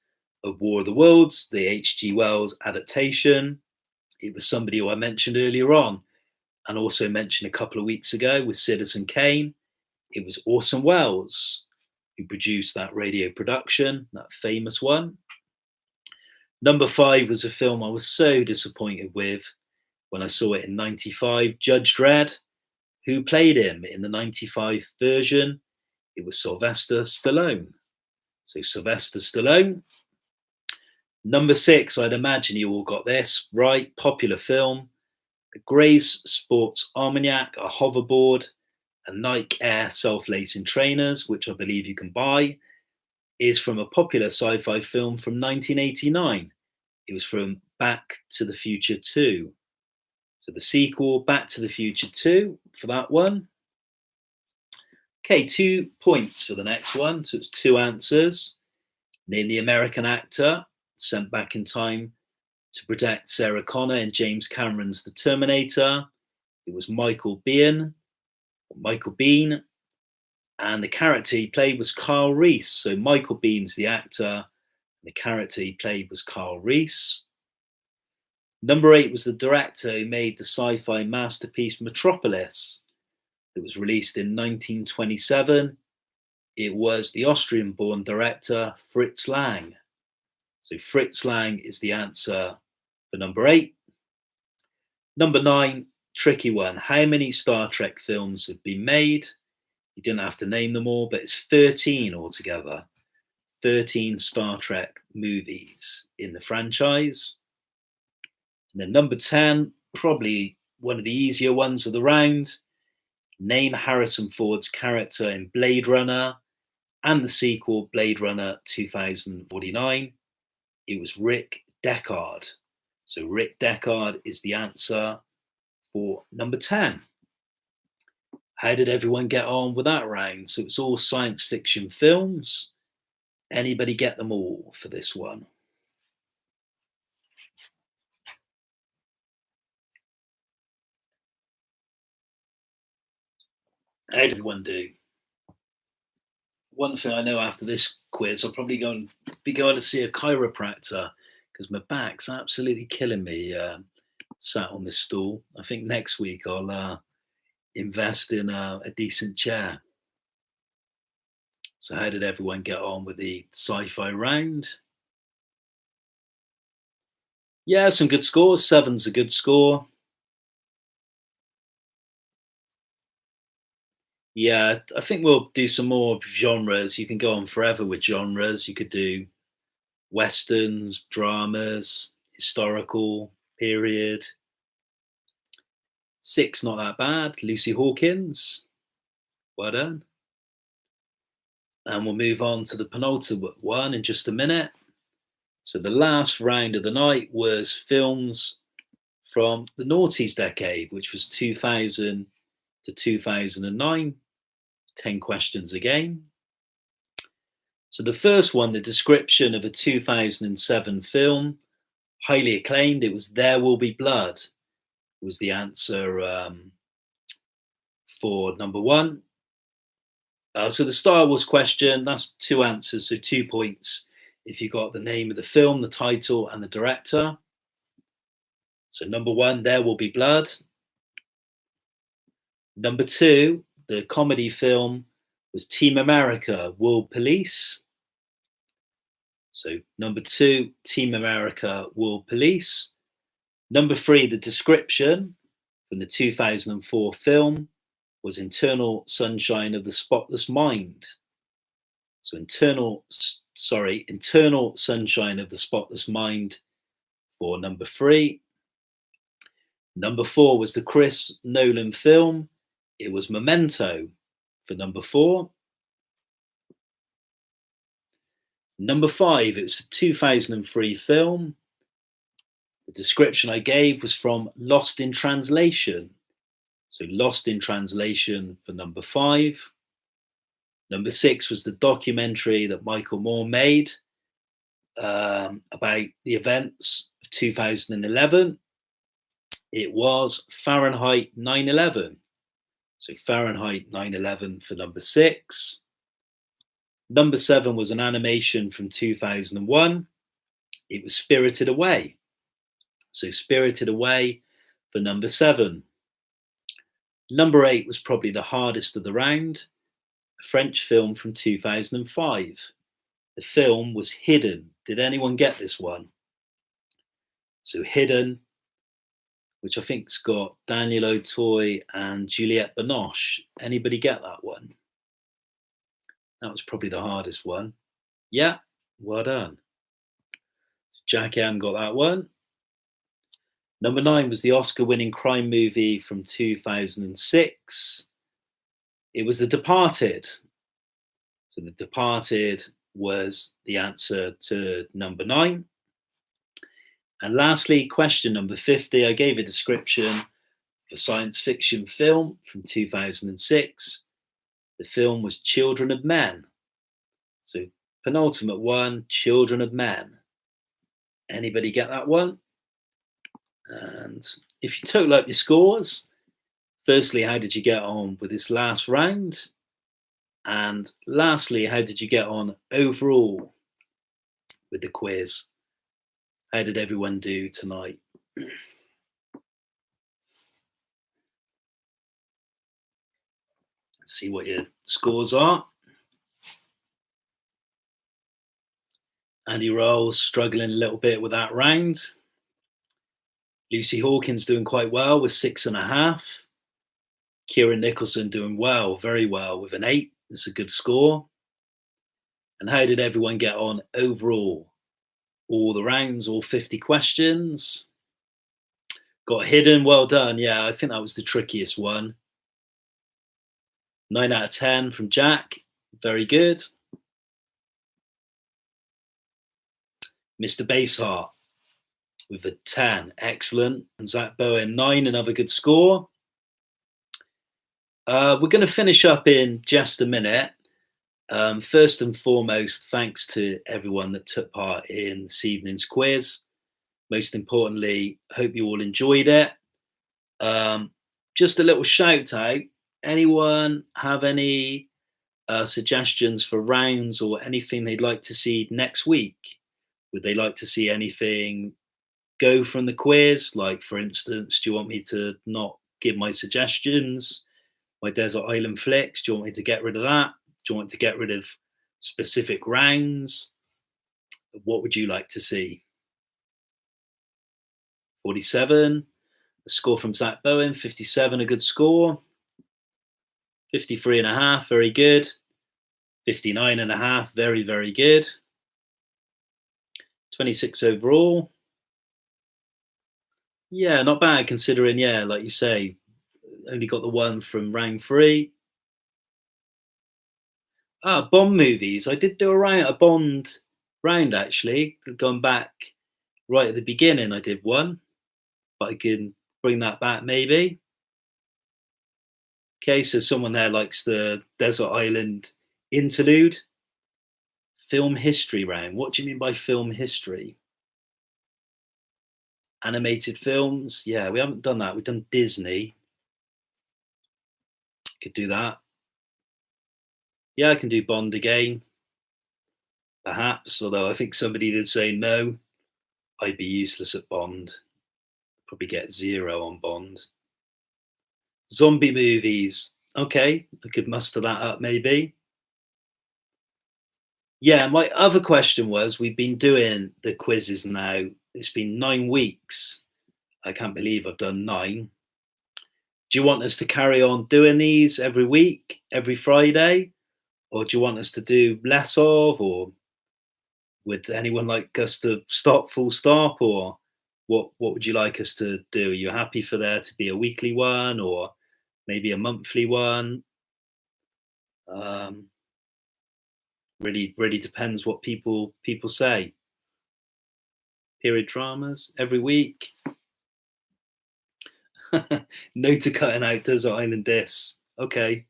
of War of the Worlds, the H.G. Wells adaptation. It was somebody who I mentioned earlier on and also mentioned a couple of weeks ago with Citizen Kane. It was Orson Welles who produced that radio production, that famous one. Number 5 was a film I was so disappointed with when I saw it in 95, Judge Dredd. Who played him in the 95 version? It was Sylvester Stallone. So Sylvester Stallone. Number 6, I'd imagine you all got this right. Popular film. A Gray's Sports Armagnac, a hoverboard, a Nike Air self-lacing trainers, which I believe you can buy, is from a popular sci-fi film from 1989. It was from Back to the Future 2. So the sequel, Back to the Future 2, for that one. Okay, 2 points for the next one. So it's 2 answers. Name the American actor sent back in time to protect Sarah Connor in James Cameron's The Terminator. It was Michael Biehn. And the character he played was Kyle Reese. So Michael Bihn's the actor. And the character he played was Kyle Reese. Number 8 was the director who made the sci-fi masterpiece Metropolis. It was released in 1927. It was the Austrian-born director Fritz Lang. So Fritz Lang is the answer for number 8. Number 9, tricky one. How many Star Trek films have been made? You didn't have to name them all, but it's 13 altogether. 13 Star Trek movies in the franchise. And then number 10, probably one of the easier ones of the round. Name Harrison Ford's character in Blade Runner and the sequel Blade Runner 2049. It was Rick Deckard. So Rick Deckard is the answer for number 10. How did everyone get on with that round? So it's all science fiction films. Anybody get them all for this one? How did everyone do? One thing I know after this quiz, I'll probably be going to see a chiropractor because my back's absolutely killing me. Sat on this stool. I think next week I'll invest in a decent chair. So how did everyone get on with the sci-fi round? Yeah, some good scores. 7's a good score. Yeah, I think we'll do some more genres. You can go on forever with genres. You could do westerns, dramas, historical, period. 6, not that bad. Lucy Hawkins, well done. And we'll move on to the penultimate one in just a minute. So the last round of the night was films from the noughties decade, which was 2000 to 2009. 10 questions again. So the first one, the description of a 2007 film, highly acclaimed. It was There Will Be Blood, was the answer for number 1. So the Star Wars question, that's 2 answers, so 2 points if you got the name of the film, the title, and the director. So number 1, There Will Be Blood. Number 2, the comedy film was Team America, World Police. So number 2, Team America, World Police. Number 3, the description from the 2004 film was Eternal Sunshine of the Spotless Mind. So Eternal Sunshine of the Spotless Mind for number 3. Number 4 was the Chris Nolan film. It was Memento for number 4. Number 5, it was a 2003 film. The description I gave was from Lost in Translation. So Lost in Translation for number 5. Number 6 was the documentary that Michael Moore made about the events of 2011. It was Fahrenheit 9/11. So Fahrenheit 9/11 for number 6. Number 7 was an animation from 2001. It was Spirited Away. So Spirited Away for number 7. Number 8 was probably the hardest of the round, a French film from 2005. The film was Hidden. Did anyone get this one? So Hidden, which I think's got Daniel Auteuil and Juliette Binoche. Anybody get that one? That was probably the hardest one. Yeah, well done. Jack M got that one. Number 9 was the Oscar-winning crime movie from 2006. It was The Departed. So The Departed was the answer to number 9. And lastly, question number 50, I gave a description of a science fiction film from 2006. The film was Children of Men. So penultimate one, Children of Men. Anybody get that one? And if you total up your scores, firstly, how did you get on with this last round? And lastly, how did you get on overall with the quiz? How did everyone do tonight? Let's see what your scores are. Andy Rolls struggling a little bit with that round. Lucy Hawkins doing quite well with 6.5. Kieran Nicholson doing well, very well with an 8. It's a good score. And how did everyone get on overall? All the rounds, all 50 questions. Got hidden, well done. Yeah, I think that was the trickiest one. 9 out of 10 from Jack, very good. Mr. Baseheart with a 10, excellent. And Zach Bowen, 9, another good score. We're going to finish up in just a minute. First and foremost, thanks to everyone that took part in this evening's quiz. Most importantly, hope you all enjoyed it. Just a little shout out. Anyone have any suggestions for rounds or anything they'd like to see next week? Would they like to see anything go from the quiz? Like, for instance, do you want me to not give my suggestions? My Desert Island Flicks, do you want me to get rid of that? Do you want to get rid of specific rounds? What would you like to see? 47, a score from Zach Bowen. 57, a good score. 53 and a half, very good. 59 and a half, very, very good. 26 overall. Yeah, not bad considering, yeah, like you say, only got the one from round 3. Bond movies. I did do a Bond round, actually. Going back right at the beginning, I did one. But I can bring that back, maybe. Okay, so someone there likes the Desert Island interlude. Film history round. What do you mean by film history? Animated films. Yeah, we haven't done that. We've done Disney. Could do that. Yeah, I can do Bond again. Perhaps, although I think somebody did say no. I'd be useless at Bond. Probably get 0 on Bond. Zombie movies. Okay, I could muster that up maybe. Yeah, my other question was, we've been doing the quizzes now. It's been 9 weeks. I can't believe I've done 9. Do you want us to carry on doing these every week, every Friday? Or do you want us to do less of? Or would anyone like us to stop, full stop? Or what would you like us to do? Are you happy for there to be a weekly one or maybe a monthly one? Really depends what people say. Period dramas every week. No to cutting out Desert Island Discs. Okay,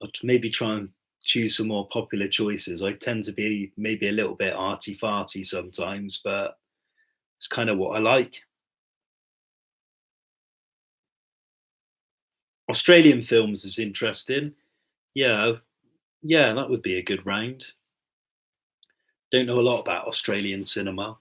I'll maybe try and choose some more popular choices. I tend to be maybe a little bit arty farty sometimes, but it's kind of what I like. Australian films is interesting. Yeah, that would be a good round. Don't know a lot about Australian cinema.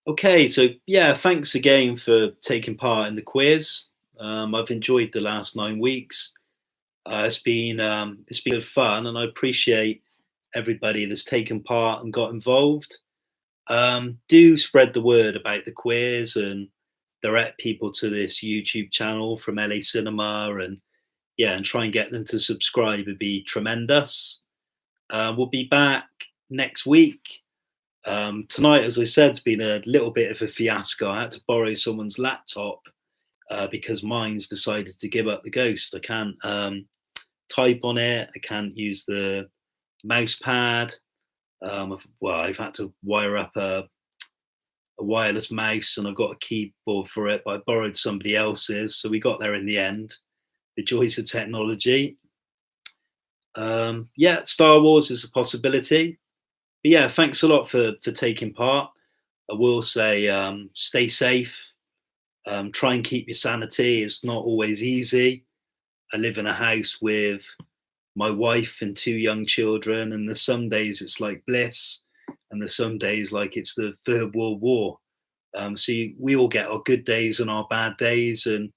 Okay, so yeah, thanks again for taking part in the quiz. I've enjoyed the last 9 weeks. It's been good fun, and I appreciate everybody that's taken part and got involved. Do spread the word about the quiz and direct people to this YouTube channel from LA Cinema, and yeah, and try and get them to subscribe would be tremendous. We'll be back next week. Tonight, as I said, has been a little bit of a fiasco. I had to borrow someone's laptop because mine's decided to give up the ghost. I can't type on it. I can't use the mouse pad. I've had to wire up a wireless mouse, and I've got a keyboard for it, but I borrowed somebody else's, so we got there in the end. The joys of technology. Yeah, Star Wars is a possibility. But yeah, thanks a lot for taking part. I will say, stay safe. Try and keep your sanity. It's not always easy. I live in a house with my wife and 2 young children, and there's some days it's like bliss, and there's some days like it's the Third World War. So we all get our good days and our bad days, and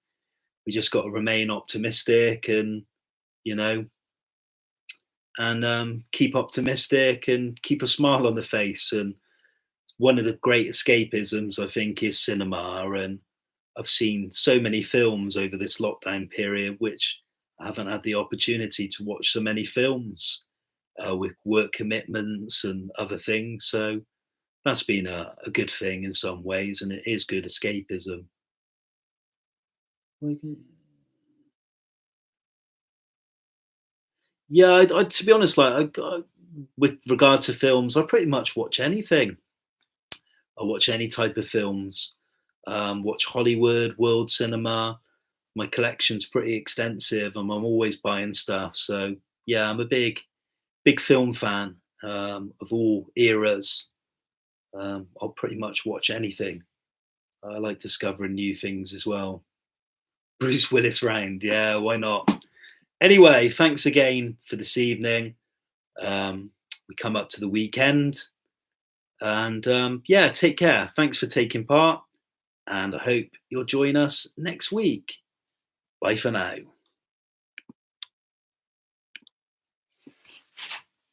we just got to remain optimistic and, you know, and keep optimistic and keep a smile on the face. And one of the great escapisms, I think, is cinema. And I've seen so many films over this lockdown period, which I haven't had the opportunity to watch so many films with work commitments and other things. So that's been a good thing in some ways, and it is good escapism. Yeah, to be honest, with regard to films, I pretty much watch anything. I watch any type of films. Watch Hollywood, world cinema. My collection's pretty extensive, and I'm always buying stuff. So yeah, I'm a big film fan of all eras. I'll pretty much watch anything. I like discovering new things as well. Bruce Willis round, yeah, why not? Anyway, thanks again for this evening. We come up to the weekend, and yeah, take care. Thanks for taking part, and I hope you'll join us next week. Bye for now.